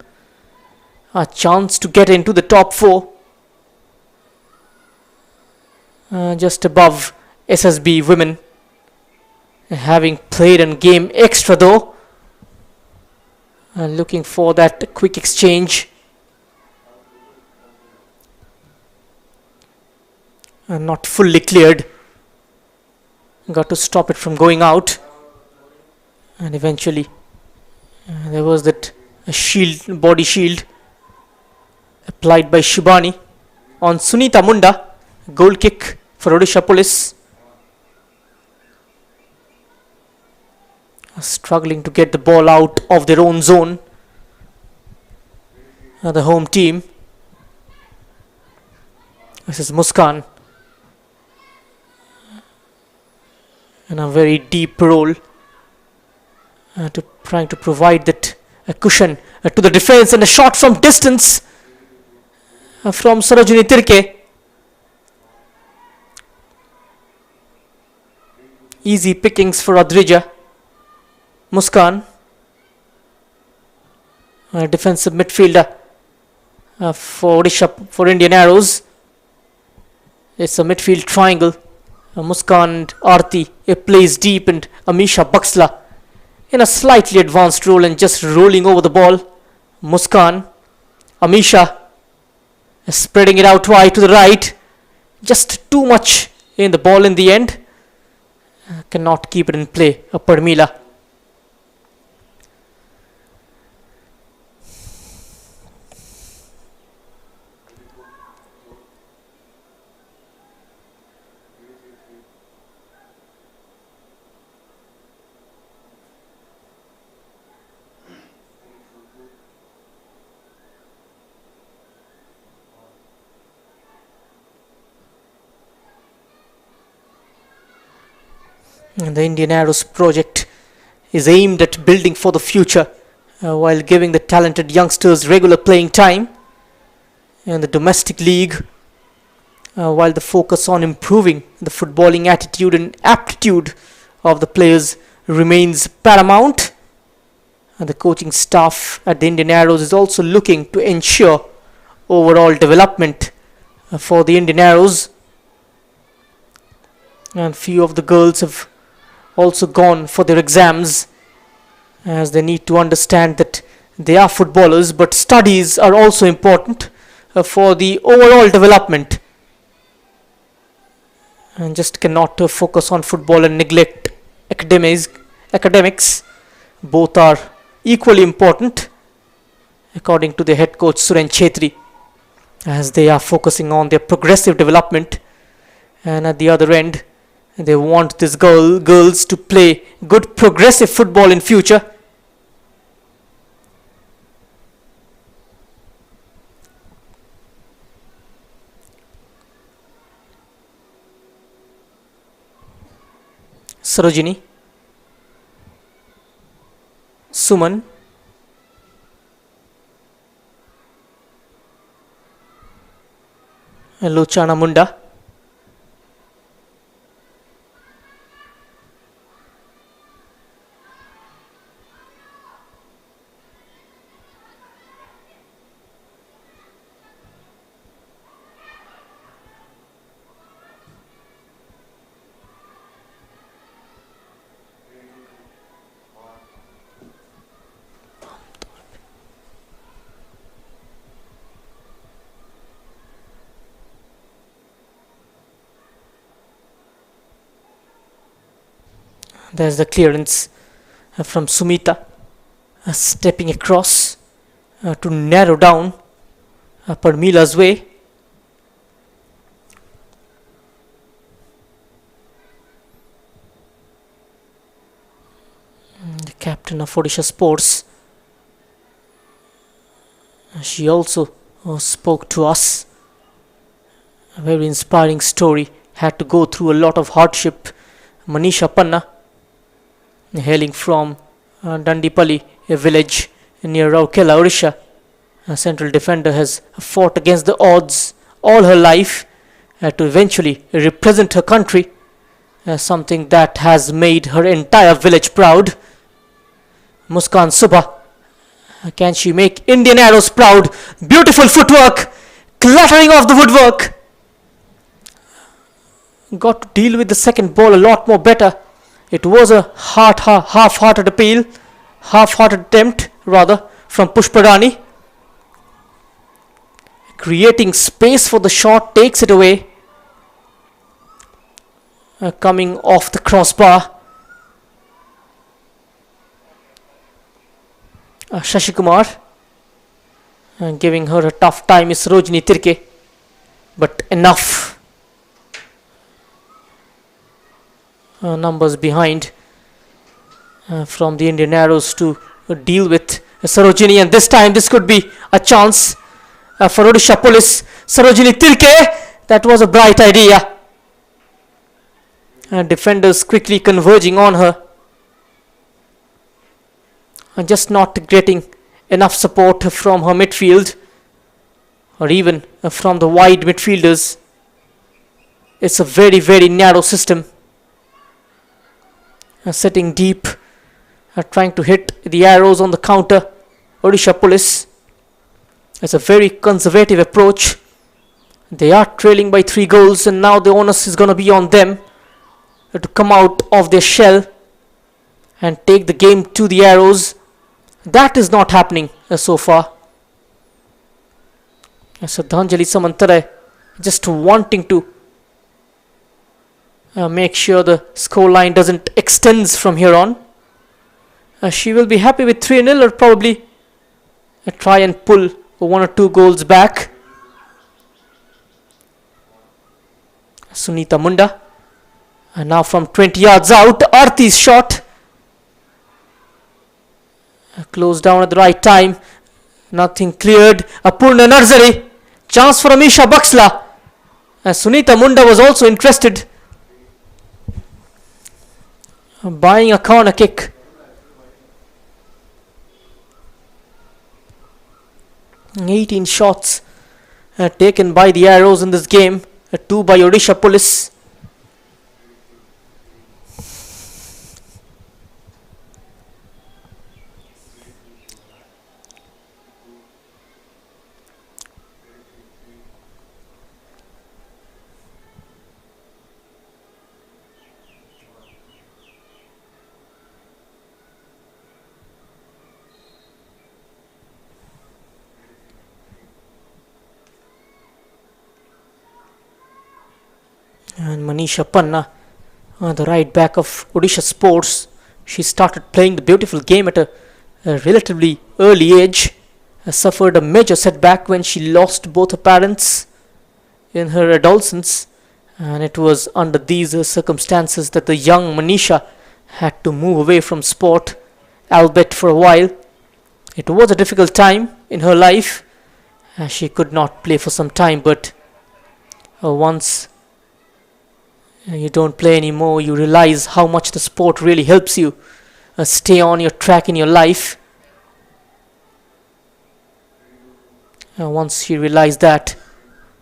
A chance to get into the top 4. Just above SSB women. Having played a game extra though. Looking for that quick exchange. Not fully cleared. Got to stop it from going out. And eventually there was that shield, body shield applied by Shibani on Sunita Munda. Goal kick for Odisha Police. Struggling to get the ball out of their own zone. The home team. This is Muskan. And a very deep roll to trying to provide that cushion to the defense, and a shot from distance from Sarojini Tirke. Easy pickings for Adrija. Muskan, defensive midfielder for Odisha, for Indian Arrows. It's a midfield triangle. Muskan and Aarti plays deep, and Amisha Baksla in a slightly advanced role and just rolling over the ball. Muskan, Amisha spreading it out wide to the right. Just too much in the ball in the end. Cannot keep it in play. Parmila. And the Indian Arrows project is aimed at building for the future while giving the talented youngsters regular playing time in the domestic league, while the focus on improving the footballing attitude and aptitude of the players remains paramount. And the coaching staff at the Indian Arrows is also looking to ensure overall development for the Indian Arrows. And few of the girls have also gone for their exams, as they need to understand that they are footballers, but studies are also important for the overall development, and just cannot focus on football and neglect academics. Both are equally important, according to the head coach Suren Chetri, as they are focusing on their progressive development and at the other end, they want these girls to play good progressive football in future. Sarojini, Suman, Lochana Munda. There's the clearance from Sumita, stepping across to narrow down Parmila's way. The captain of Odisha Sports, she also spoke to us. A very inspiring story. Had to go through a lot of hardship. Manisha Panna, hailing from Dandipalli, a village near Raurkela, Odisha. A central defender has fought against the odds all her life to eventually represent her country, something that has made her entire village proud. Muskan Subha, can she make Indian Arrows proud? Beautiful footwork, clattering off the woodwork. Got to deal with the second ball a lot more better. It was a half-hearted appeal, half-hearted attempt rather, from Pushparani. Creating space for the shot, takes it away. Coming off the crossbar. Shashikumar, giving her a tough time is Sarojini Tirke, but enough. Numbers behind from the Indian Arrows to deal with Sarojini, and this time this could be a chance for Odisha Police. Sarojini Tirke, that was a bright idea. Defenders quickly converging on her, and just not getting enough support from her midfield or even from the wide midfielders. It's a very, very narrow system. Sitting deep, trying to hit the arrows on the counter. Odisha Police. It's a very conservative approach. They are trailing by 3 goals, and now the onus is going to be on them to come out of their shell and take the game to the arrows. That is not happening so far. Shraddhanjali Samantare just wanting to make sure the score line doesn't extends from here on. She will be happy with 3-0 or probably try and pull 1 or 2 goals back. Sunita Munda, and now from 20 yards out, Arti's shot. Closed down at the right time. Nothing cleared. Apurna Narzari. Chance for Amisha Baksla. Sunita Munda was also interested. Buying a corner kick. 18 shots taken by the Arrows in this game. 2 by Odisha Police. And Manisha Panna, the right back of Odisha Sports, she started playing the beautiful game at a relatively early age. Suffered a major setback when she lost both her parents in her adolescence, And it was under these circumstances that the young Manisha had to move away from sport, albeit for a while. It was a difficult time in her life. She could not play for some time, but once you don't play anymore, you realize how much the sport really helps you stay on your track in your life. Once she realized that,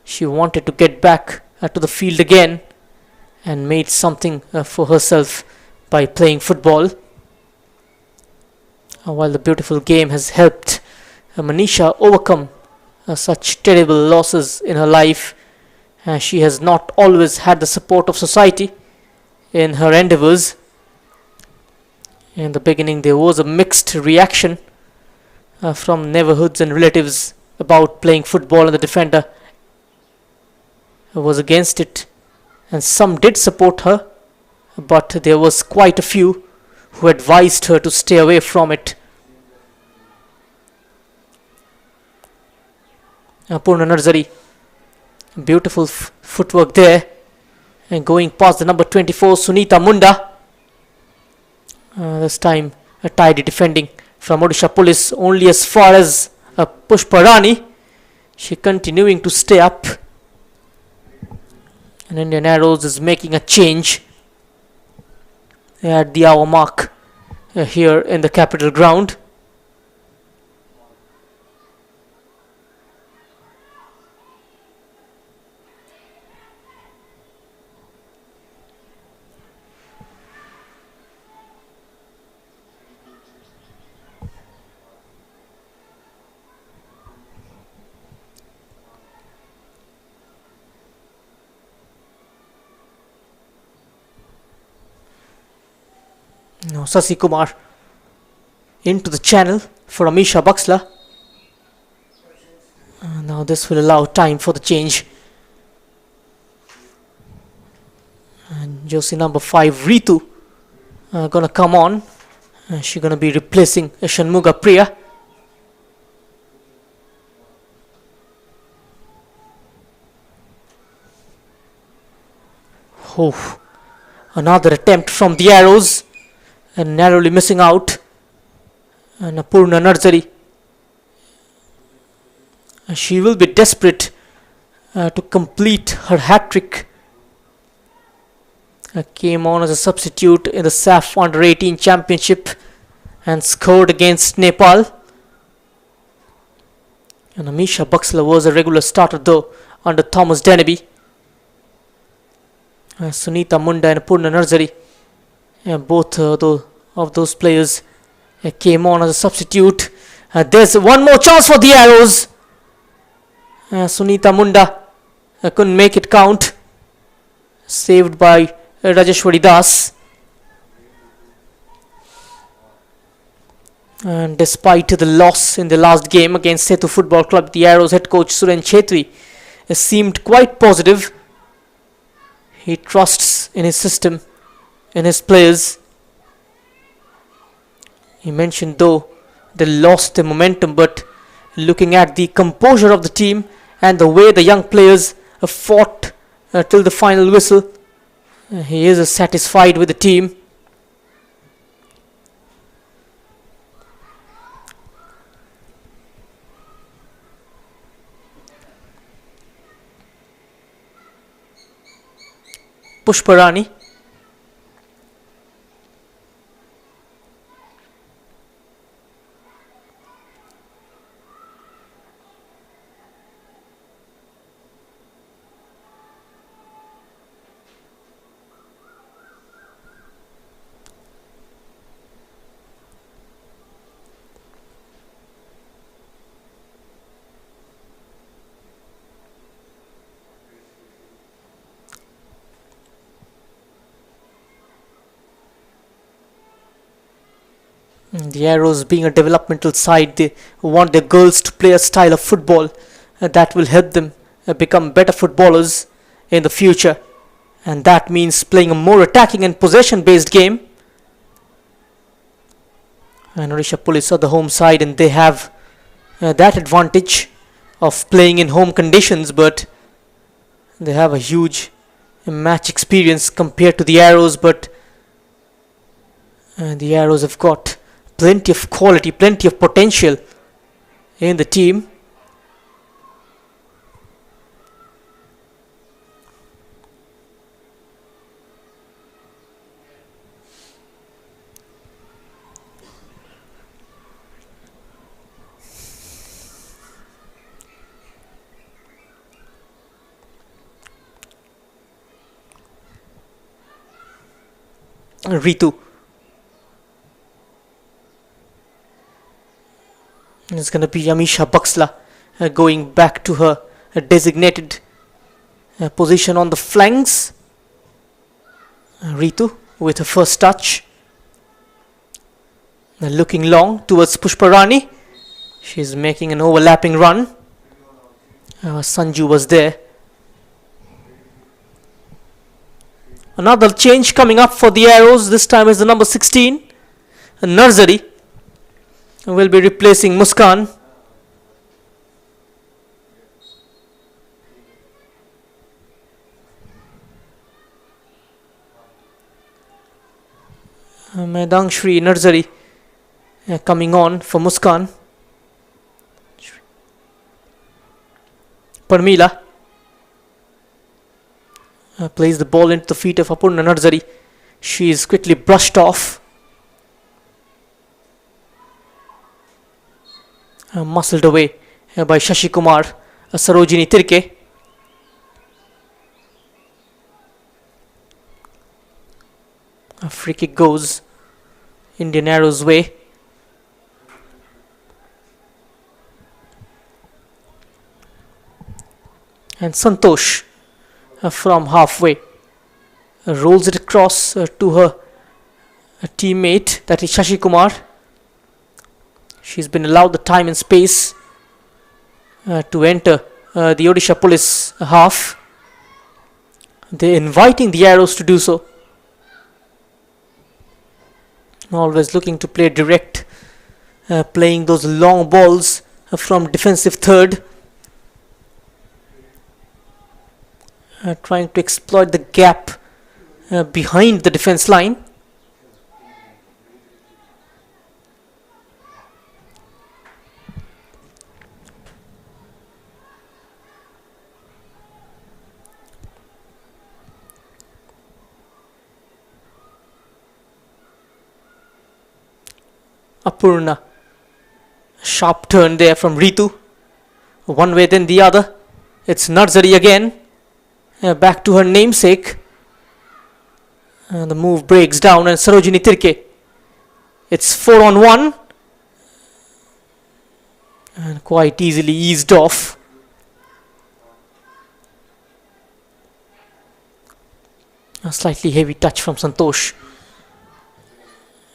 she wanted to get back to the field again and made something for herself by playing football. While the beautiful game has helped Manisha overcome such terrible losses in her life, she has not always had the support of society in her endeavors. In the beginning, there was a mixed reaction from neighborhoods and relatives about playing football, and the defender was against it, and some did support her, but there was quite a few who advised her to stay away from it. Purna Narzari, beautiful footwork there, and going past the number 24 Sunita Munda. This time a tidy defending from Odisha Police, only as far as Pushpa Rani. She continuing to stay up, and Indian Arrows is making a change at the hour mark here in the Capital Ground. Now Sasi Kumar into the channel for Amisha Baxla. Now this will allow time for the change. And Josie number 5 Ritu gonna come on. She's gonna be replacing Shanmuga Priya. Oh, another attempt from the Arrows, and narrowly missing out. And Purna Narzari, she will be desperate to complete her hat-trick. Came on as a substitute in the SAF Under 18 Championship and scored against Nepal. And Amisha Baxla was a regular starter though under Thomas Deneby. Sunita Munda and Purna Narzari, both of those players came on as a substitute. There's one more chance for the Arrows. Sunita Munda couldn't make it count. Saved by Rajeshwari Das. And despite the loss in the last game against Setu Football Club, the Arrows head coach Suren Chetri seemed quite positive. He trusts in his system, in his players. He mentioned though they lost the momentum, but looking at the composure of the team and the way the young players fought till the final whistle, he is satisfied with the team. Pushparani. The Arrows, being a developmental side, they want their girls to play a style of football that will help them become better footballers in the future, and that means playing a more attacking and possession based game. And Odisha Police are the home side, and they have that advantage of playing in home conditions, but they have a huge match experience compared to the Arrows, but the Arrows have got plenty of quality, plenty of potential in the team. Ritu. It's going to be Amisha Buxla going back to her designated position on the flanks. Ritu with her first touch. Looking long towards Pushparani. She's making an overlapping run. Sanju was there. Another change coming up for the Arrows. This time is the number 16. Nursery will be replacing Muskan. Medang Shri Nursery coming on for Muskan. Parmila plays the ball into the feet of Apurna Nursery. She is quickly brushed off. Muscled away by Shashi Kumar. Sarojini Tirke. A free kick goes Indian Arrows' way. And Santosh from halfway rolls it across to her teammate, that is Shashi Kumar. She's been allowed the time and space to enter the Odisha Police half. They're inviting the Arrows to do so. Always looking to play direct, playing those long balls from defensive third. Trying to exploit the gap behind the defense line. Apurna. Sharp turn there from Ritu. One way then the other. It's Nursery again. Back to her namesake. The move breaks down and Sarojini Tirke. It's 4-on-1. And quite easily eased off. A slightly heavy touch from Santosh.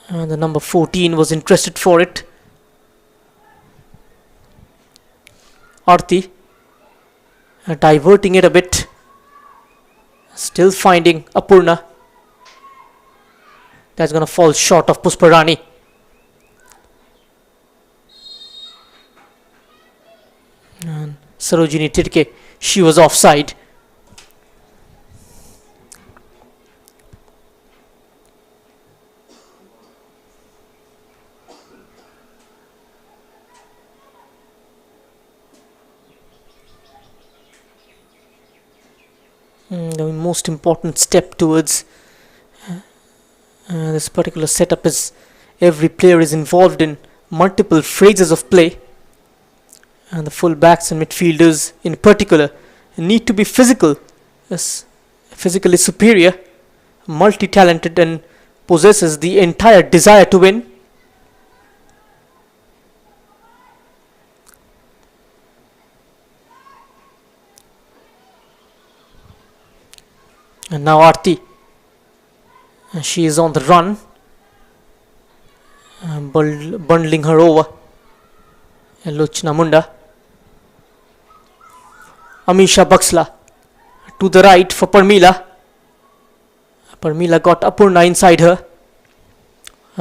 And the number 14 was interested for it. Arti. Diverting it a bit. Still finding Apurna. That's going to fall short of Pushparani. And Sarojini Tirke, she was offside. The most important step towards this particular setup is every player is involved in multiple phases of play, and the full backs and midfielders in particular need to be physically superior, multi-talented, and possesses the entire desire to win. And now Arti, she is on the run, bundling her over. Lochna Munda. Amisha Buxla to the right for Parmila. Parmila got Apurna inside her.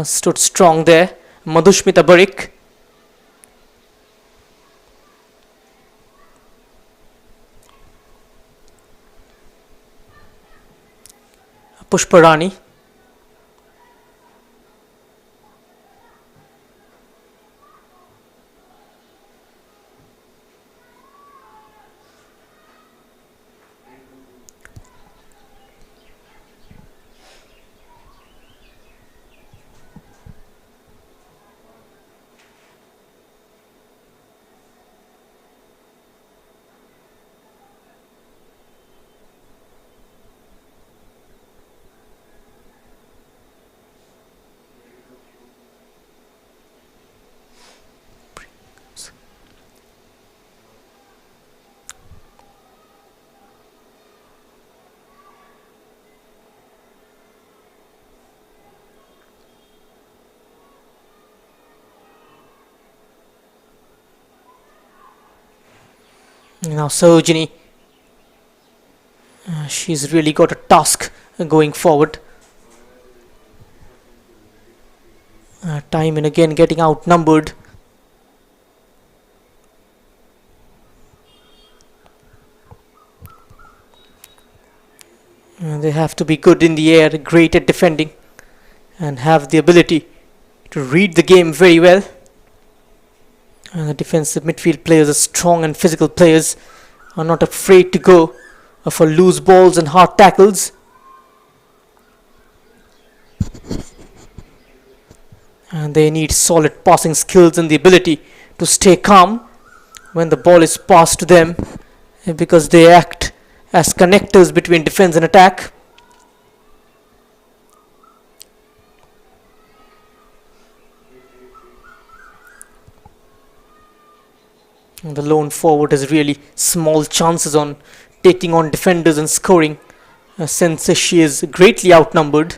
Stood strong there. Madhushmita Barik. Pushparani. Now Sarojini, she's really got a task going forward. Time and again getting outnumbered. They have to be good in the air, great at defending, and have the ability to read the game very well. And the defensive midfield players are strong and physical players, are not afraid to go for loose balls and hard tackles. And they need solid passing skills and the ability to stay calm when the ball is passed to them, because they act as connectors between defense and attack. And the lone forward has really small chances on taking on defenders and scoring, since she is greatly outnumbered.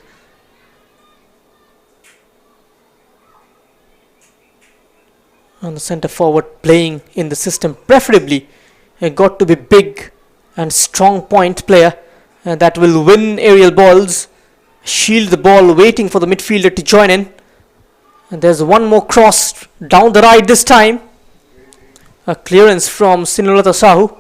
And the centre forward playing in the system preferably got to be big and strong point player that will win aerial balls, shield the ball waiting for the midfielder to join in. And there's one more cross down the right this time. A clearance from Sinulata Sahu.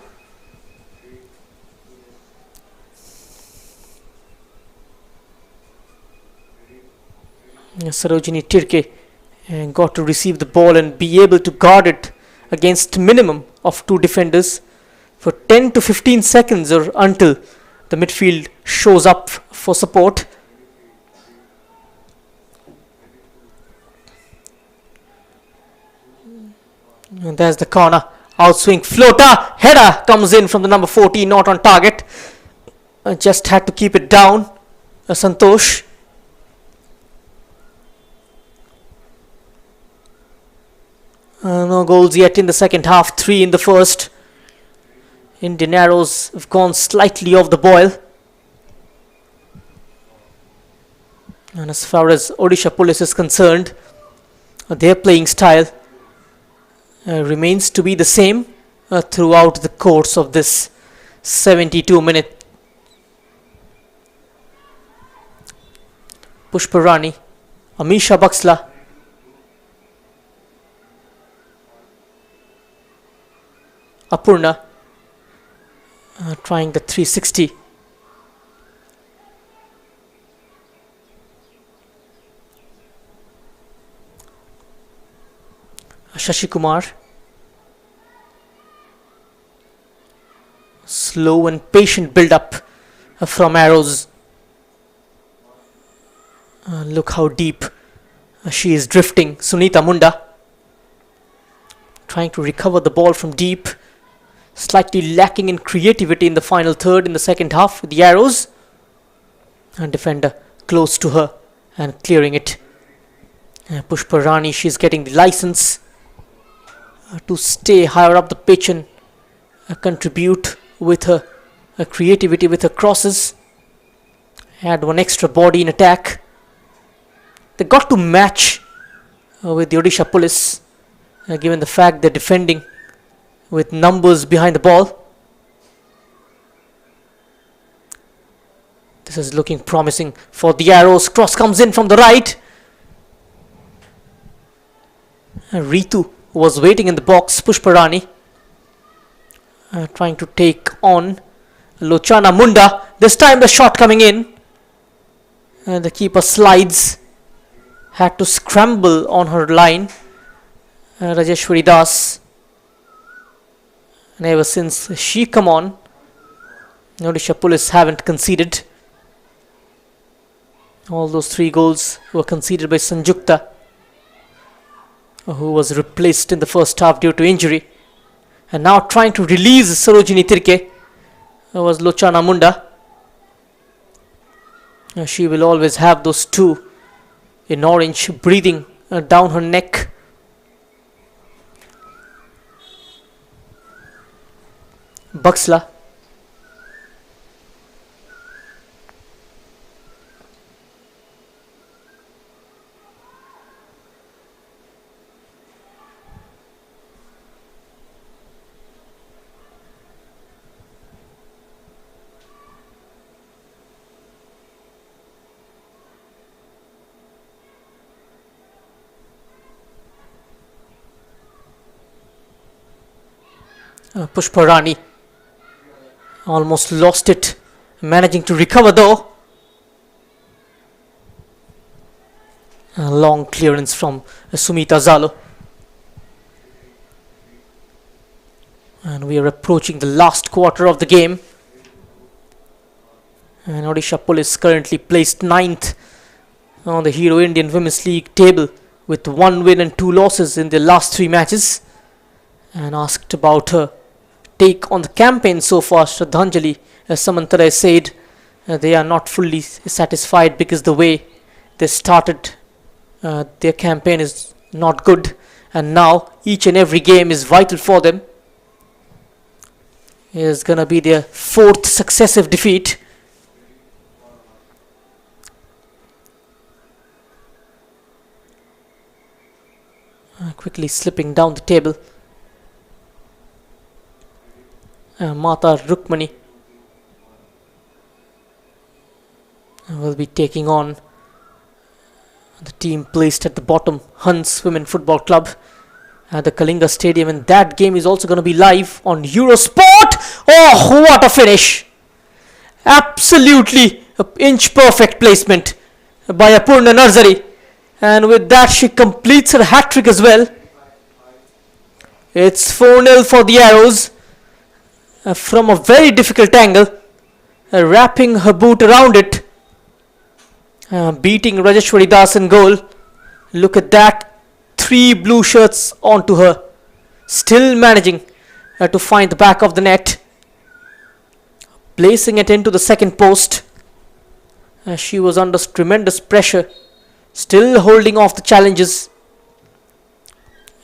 Sarojini Tirke got to receive the ball and be able to guard it against minimum of two defenders for 10 to 15 seconds, or until the midfield shows up for support. And there's the corner, outswing floater, header comes in from the number 14, not on target. Just had to keep it down. Santosh. No goals yet in the second half, 3 in the first. Indian Arrows have gone slightly off the boil. And as far as Odisha Police is concerned, their playing style remains to be the same throughout the course of this 72-minute. Pushparani, Amisha Baksla, Apurna trying the 360. Shashi Kumar, slow and patient build up from Arrows. Look how deep she is drifting. Sunita Munda trying to recover the ball from deep, slightly lacking in creativity in the final third in the second half with the Arrows. And defender close to her and clearing it. Pushparani, she's getting the license to stay higher up the pitch and contribute with her creativity, with her crosses. Add one extra body in attack. They got to match with the Odisha Police, given the fact they're defending with numbers behind the ball. This is looking promising for the Arrows. Cross comes in from the right. Ritu was waiting in the box. Pushparani trying to take on Lochana Munda. This time the shot coming in. The keeper slides, had to scramble on her line. Rajeshwari Das. And ever since she come on, Odisha Police haven't conceded. All those 3 goals were conceded by Sanjukta, who was replaced in the first half due to injury. And now trying to release Sarojini Tirke was Lochana Munda. She will always have those 2 in orange breathing down her neck. Buxla. Pushpa Rani almost lost it, managing to recover though. A long clearance from Sumita Zalo. And we are approaching the last quarter of the game. And Odisha Police currently placed 9th on the Hero Indian Women's League table with 1 win and 2 losses in their last 3 matches. And asked about her take on the campaign so far, Shraddhanjali Samantara said they are not fully satisfied because the way they started their campaign is not good, and now each and every game is vital for them. It is gonna be their 4th successive defeat. Quickly slipping down the table. Mata Rukmani will be taking on the team placed at the bottom, Hans Women Football Club, at the Kalinga Stadium, and that game is also going to be live on Eurosport. Oh, what a finish! Absolutely inch perfect placement by Apurna Narzari, and with that she completes her hat-trick as well. It's 4-0 for the Arrows. From a very difficult angle, wrapping her boot around it, beating Rajeshwari Das in goal. Look at that, 3 blue shirts onto her, still managing to find the back of the net, placing it into the second post. She was under tremendous pressure, still holding off the challenges,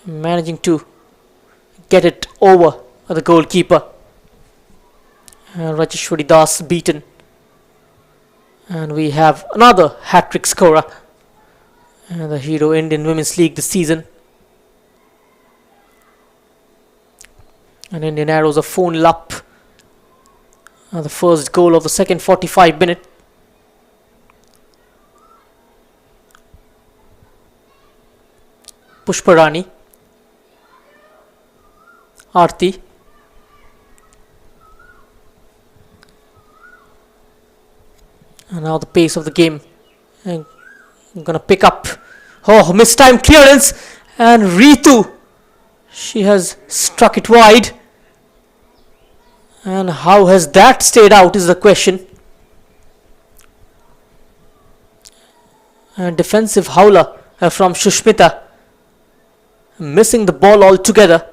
managing to get it over the goalkeeper. Rajeshwari Das beaten, and we have another hat-trick scorer, the Hero Indian Women's League this season. And Indian Arrows are 4-0 up. The first goal of the second 45 minute. Pushpa Rani, Aarti, and now the pace of the game. I'm gonna pick up. Oh, mistimed clearance, and Ritu, she has struck it wide. And how has that stayed out is the question. And defensive howler from Shushmita, missing the ball altogether,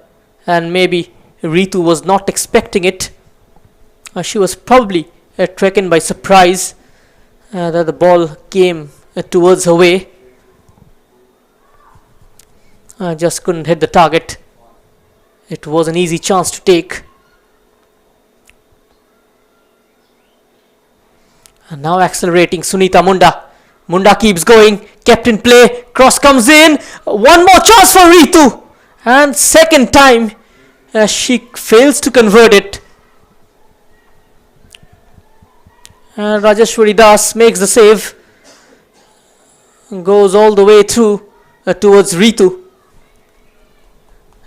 and maybe Ritu was not expecting it. She was probably taken by surprise that the ball came towards her way. Just couldn't hit the target. It was an easy chance to take. And now accelerating Sunita Munda. Munda keeps going, kept in play, cross comes in, one more chance for Ritu, and second time she fails to convert it. And Rajeshwari Das makes the save, goes all the way through towards Ritu.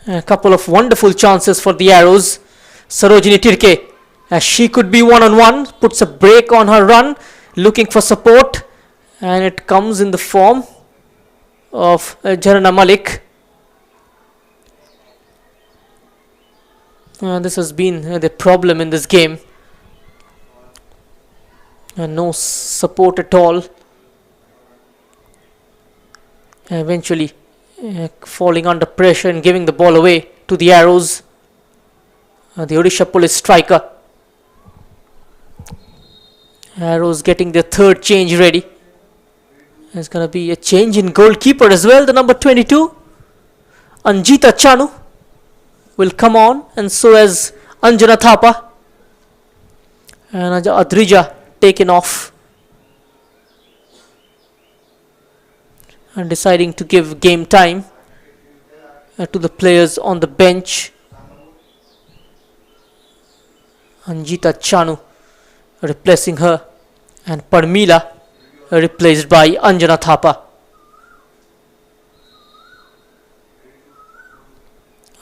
A couple of wonderful chances for the Arrows. Sarojini Tirke, she could be one-on-one, puts a break on her run, looking for support, and it comes in the form of Jarana Malik. This has been the problem in this game. No support at all. Eventually falling under pressure and giving the ball away to the Arrows. The Odisha Police striker. Arrows getting their third change ready. There's going to be a change in goalkeeper as well. The number 22, Anjita Chanu, will come on, and so as Anjana Thapa. And Adrija taken off. And deciding to give game time to the players on the bench. Anjita Chanu replacing her, and Parmila replaced by Anjana Thapa.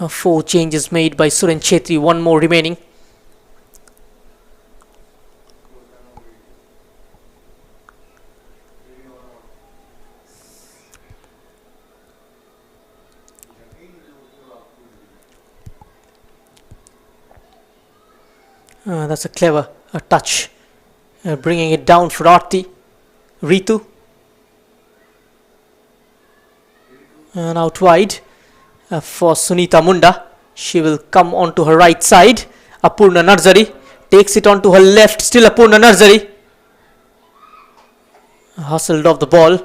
4 changes made by Suren Chetri, 1 more remaining. That's a clever touch, bringing it down for Ritu, and out wide for Sunita Munda. She will come onto her right side. Apurna Narzari takes it onto her left. Still Apurna Narzari, hustled off the ball,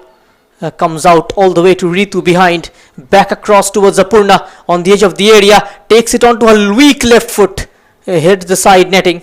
comes out all the way to Ritu behind, back across towards Apurna on the edge of the area, takes it onto her weak left foot, hits the side netting.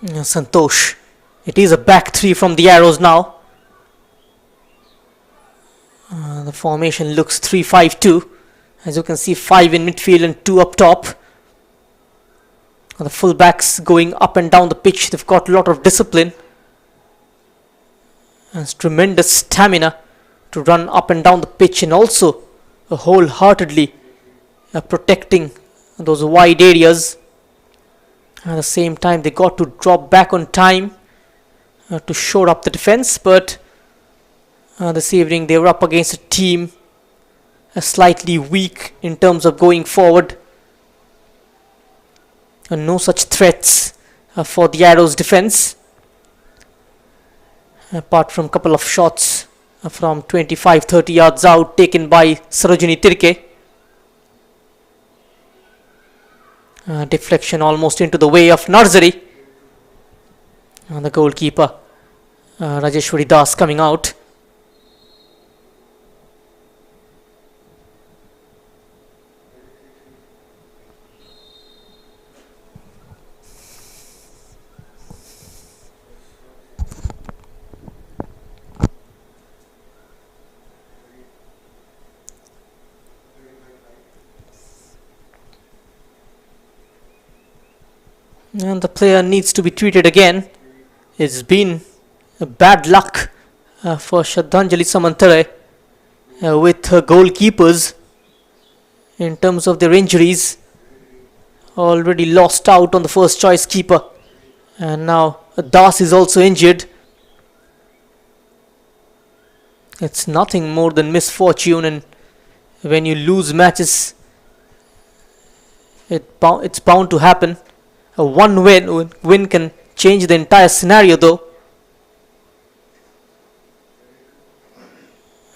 Santosh. It is a back 3 from the Arrows now. The formation looks 3-5-2. As you can see, 5 in midfield and 2 up top. The full backs going up and down the pitch. They've got a lot of discipline and tremendous stamina to run up and down the pitch, and also wholeheartedly protecting those wide areas. At the same time, they got to drop back on time to shore up the defense, but this evening they were up against a team slightly weak in terms of going forward, and no such threats for the Arrows defense, apart from a couple of shots from 25-30 yards out taken by Sarojini Tirke. Deflection almost into the way of Narzari. The goalkeeper Rajeshwari Das coming out. And the player needs to be treated again. It's been a bad luck for Shraddhanjali Samantare with her goalkeepers in terms of their injuries. Already lost out on the first choice keeper, and now Das is also injured. It's nothing more than misfortune, and when you lose matches, it's bound to happen. A one win can change the entire scenario, though.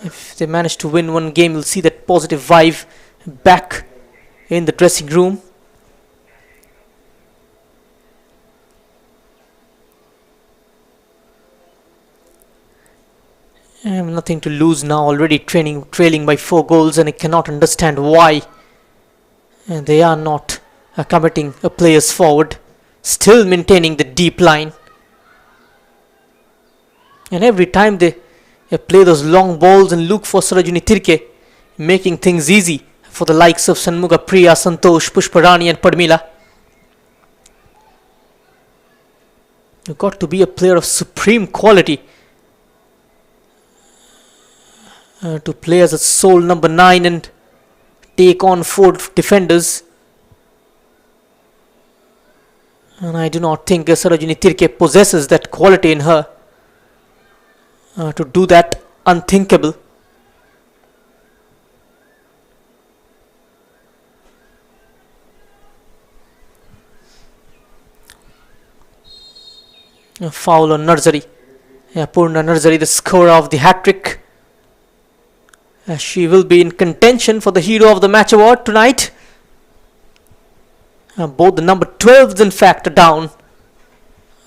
If they manage to win one game, you'll see that positive vibe back in the dressing room. I have nothing to lose now, already trailing by 4 goals, and I cannot understand why And they are not committing players forward, still maintaining the deep line. And every time they play those long balls and look for Sarojini Tirke, making things easy for the likes of Sanmuga Priya, Santosh, Pushparani and Padmila. You've got to be a player of supreme quality to play as a sole number 9 and take on 4 defenders. And I do not think Sarojini Tirke possesses that quality in her to do that unthinkable. A foul on Narzari. Purna Narzari, the scorer of the hat-trick. She will be in contention for the Hero of the Match award tonight. Both the number 12s in fact are down.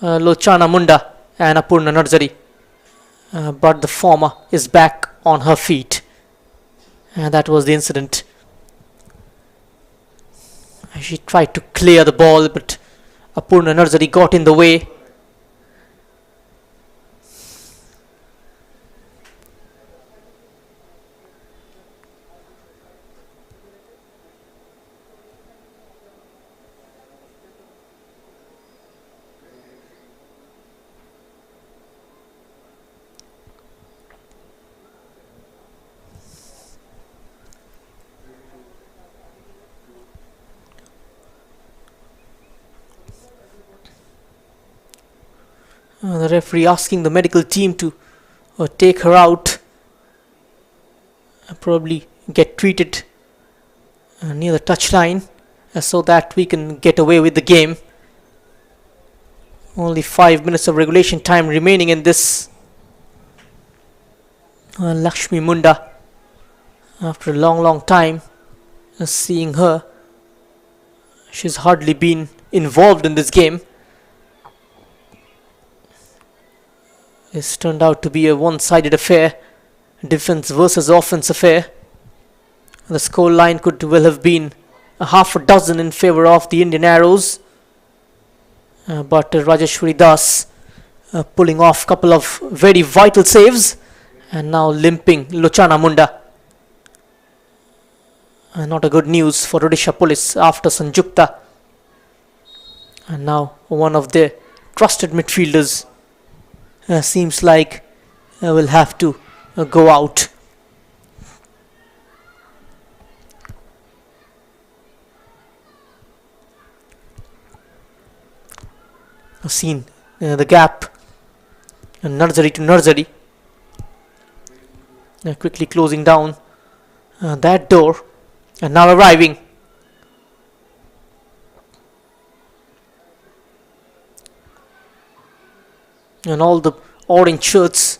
Lochana Munda and Apurna Narzari. But the former is back on her feet. And that was the incident. She tried to clear the ball, but Apurna Narzari got in the way. The referee asking the medical team to take her out, probably get treated near the touchline so that we can get away with the game. Only 5 minutes of regulation time remaining in this. Lakshmi Munda, after a long time seeing her, she's hardly been involved in this game. It's turned out to be a one-sided affair, defense versus offense affair. The score line could well have been a half a dozen in favor of the Indian Arrows, but Rajeshwari Das pulling off a couple of very vital saves, and now limping Lochana Munda. Not a good news for Odisha Police after Sanjukta, and now one of their trusted midfielders seems like will have to go out. I've seen the gap, Narzari to Narzari, quickly closing down that door, and now arriving. And all the orange shirts,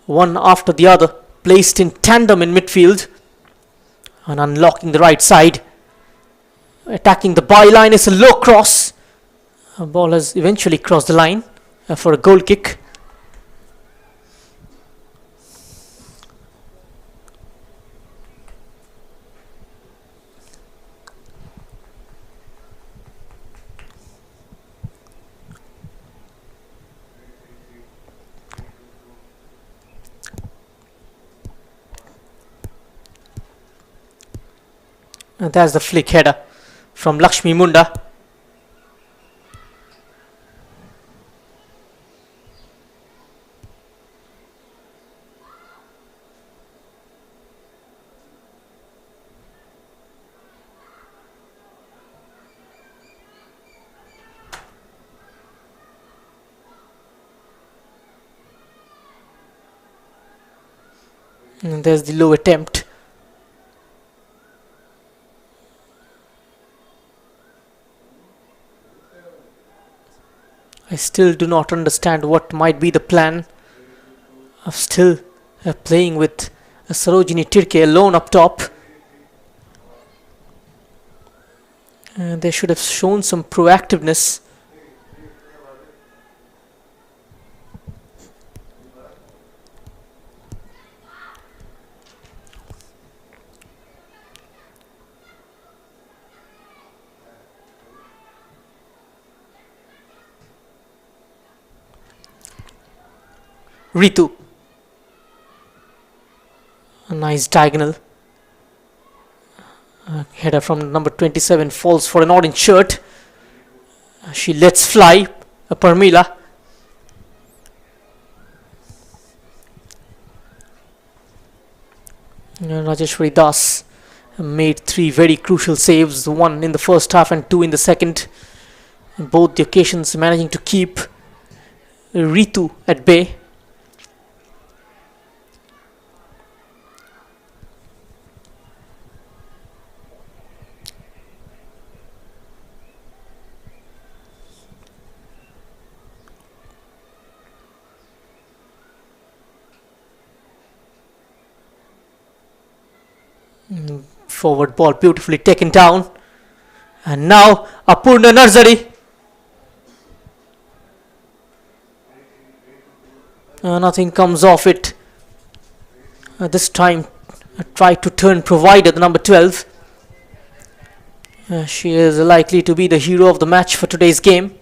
one after the other, placed in tandem in midfield, and unlocking the right side. Attacking the byline is a low cross. A ball has eventually crossed the line for a goal kick. And that's the flick header from Lakshmi Munda. And there's the low attempt. I still do not understand what might be the plan of still playing with Sarojini Tirke alone up top. They should have shown some proactiveness. Ritu. A nice diagonal. Header from number 27 falls for an orange shirt. She lets fly. Parmila. Rajeshwari Das made 3 very crucial saves, one in the first half and 2 in the second. In both the occasions managing to keep Ritu at bay. Forward ball beautifully taken down. And now Apurna Narzari. Nothing comes off it. This time tried to turn provider, the number 12. She is likely to be the hero of the match for today's game,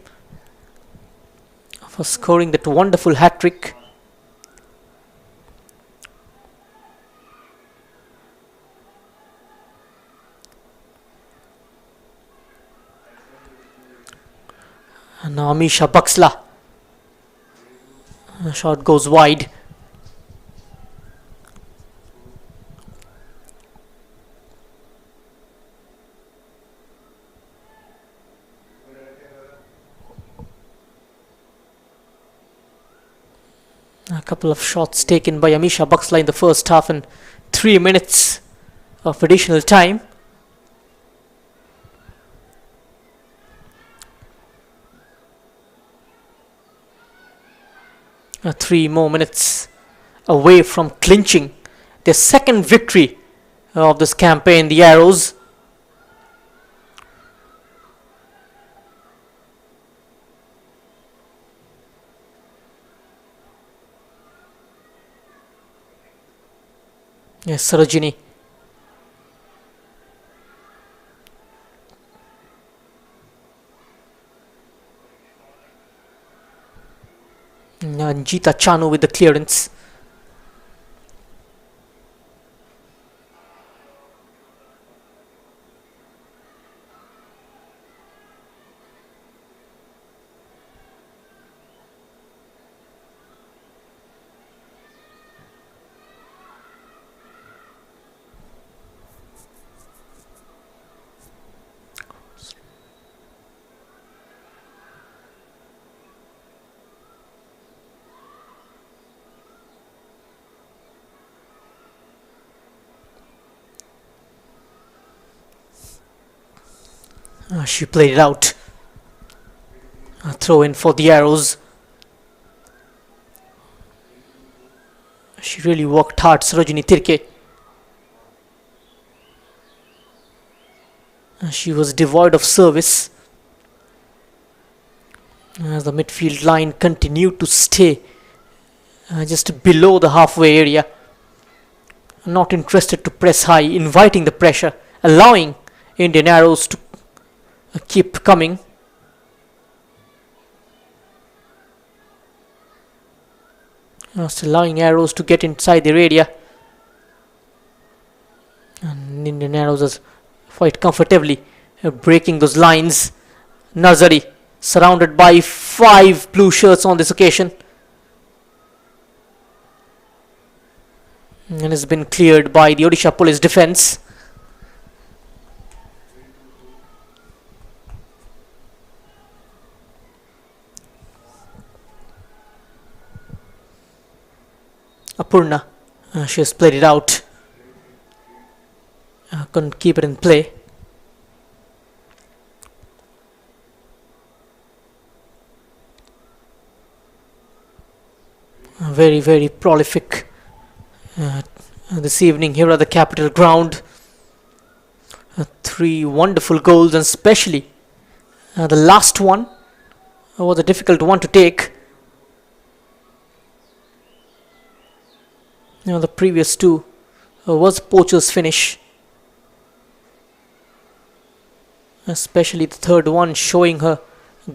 for scoring that wonderful hat-trick. And now Amisha Baksla. Shot goes wide. A couple of shots taken by Amisha Baksla in the first half and 3 minutes of additional time. Three more minutes away from clinching their second victory of this campaign, the Arrows. Yes, Sarojini. Jita Chanu with the clearance. She played it out. A throw in for the Arrows. She really worked hard, Sarojini Tirke. She was devoid of service as the midfield line continued to stay just below the halfway area. Not interested to press high, inviting the pressure, allowing Indian Arrows to keep coming. Still allowing Arrows to get inside their area. And Indian Arrows is quite comfortably breaking those lines. Nazari surrounded by 5 blue shirts on this occasion. And has been cleared by the Odisha police defence. Apurna, she has played it out. Couldn't keep it in play. Very, very prolific this evening here at the Capital Ground. 3 wonderful goals, and especially the last one was a difficult one to take. The previous 2 was Poacher's finish. Especially the third one showing her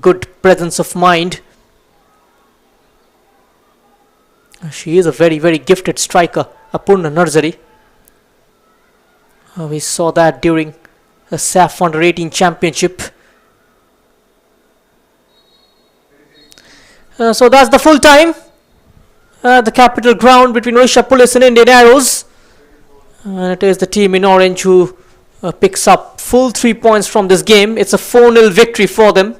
good presence of mind. She is a very, very gifted striker, Apurna Narzari. We saw that during the SAF Under 18 Championship. So that's the full time. The capital ground between Odisha Police and Indian Arrows. And it is the team in orange who picks up full 3 points from this game. It's a 4-0 victory for them.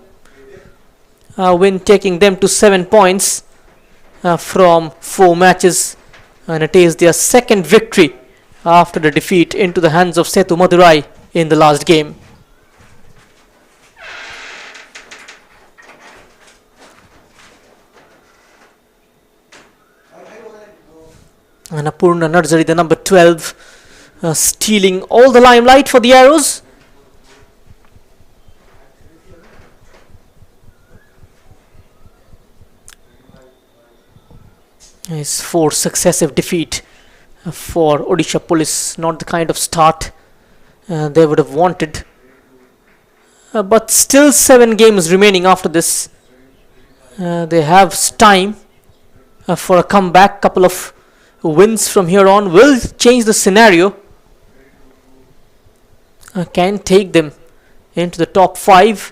Win taking them to 7 points from 4 matches. And it is their second victory after the defeat into the hands of Setu Madurai in the last game. And Apurna Narzari, the number 12, stealing all the limelight for the Arrows. His 4th successive defeat for Odisha Police, not the kind of start they would have wanted. But still 7 games remaining after this. They have time for a comeback. Couple of wins from here on will change the scenario. Can take them into the top 5.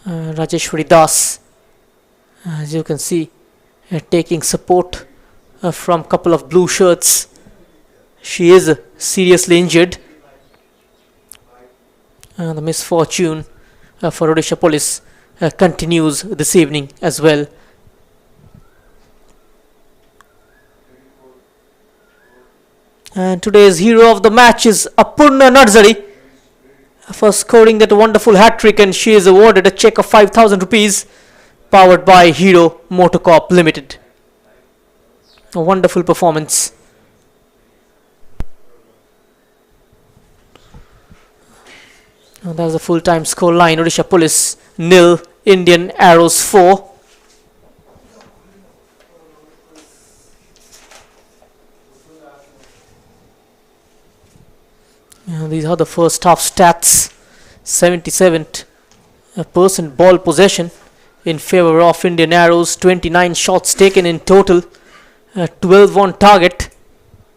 Rajeshwari Das, as you can see, taking support from couple of blue shirts. She is seriously injured. The misfortune for Odisha Police continues this evening as well. And today's hero of the match is Apurna Narzari for scoring that wonderful hat-trick, and she is awarded a cheque of 5,000 rupees powered by Hero Motorcorp Limited. A wonderful performance. And that's the full-time score line. Odisha Police 0, Indian Arrows 4. These are the first half stats. 77% ball possession in favor of Indian Arrows. 29 shots taken in total. 12 on target.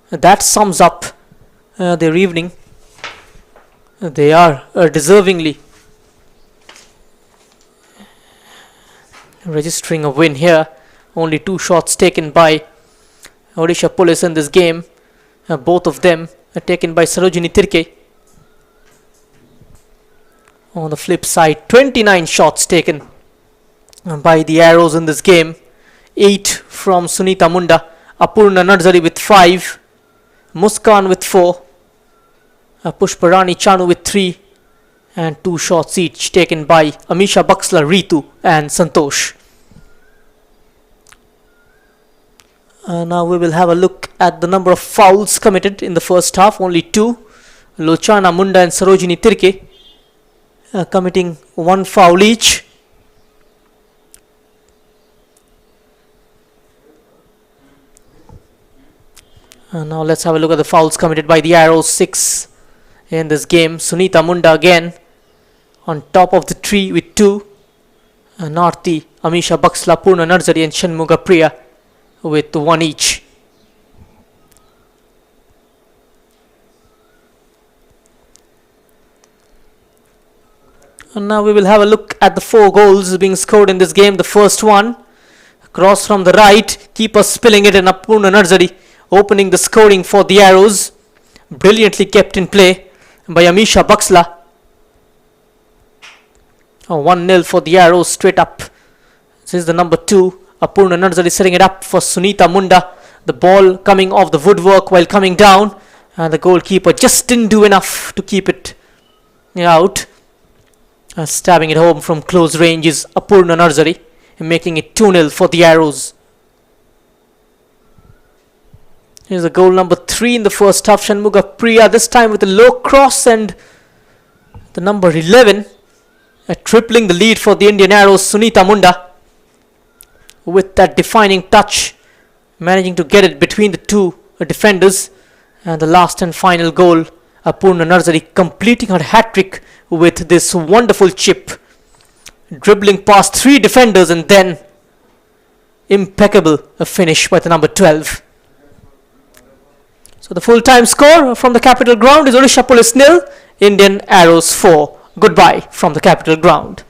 That sums up their evening. They are deservingly registering a win here. Only 2 shots taken by Odisha Police in this game. Both of them taken by Sarojini Tirke. On the flip side, 29 shots taken by the Arrows in this game. 8 from Sunita Munda, Apurna Narzari with 5, Muskan with 4, Pushparani Chanu with 3, and 2 shots each taken by Amisha Baksla, Ritu and Santosh. Now we will have a look at the number of fouls committed in the first half. Only 2. Lochana Munda and Sarojini Tirke committing 1 foul each. Now let's have a look at the fouls committed by the Arrows. 6 in this game. Sunita Munda again on top of the tree with 2. Narthi, Amisha Baksla, Purna Narzari and Shanmuga Priya with 1 each. And now we will have a look at the 4 goals being scored in this game. The first one, cross from the right, keeper spilling it, and Apurna Narzari opening the scoring for the Arrows. Brilliantly kept in play by Amisha Baksla. 1-0 for the Arrows straight up. This is the number 2. Apurna Narzari setting it up for Sunita Munda. The ball coming off the woodwork while coming down, and the goalkeeper just didn't do enough to keep it out. Stabbing it home from close range is Apurna Narzari, making it 2-0 for the Arrows. Here's a goal number 3 in the first half. Shanmuga Priya, this time with a low cross, and the number 11 tripling the lead for the Indian Arrows, Sunita Munda, with that defining touch, managing to get it between the 2 defenders. And the last and final goal, Apurna Narzari completing her hat-trick with this wonderful chip, dribbling past 3 defenders and then impeccable a finish by the number 12. So the full-time score from the Capital Ground is Odisha Police nil, Indian Arrows 4. Goodbye from the Capital Ground.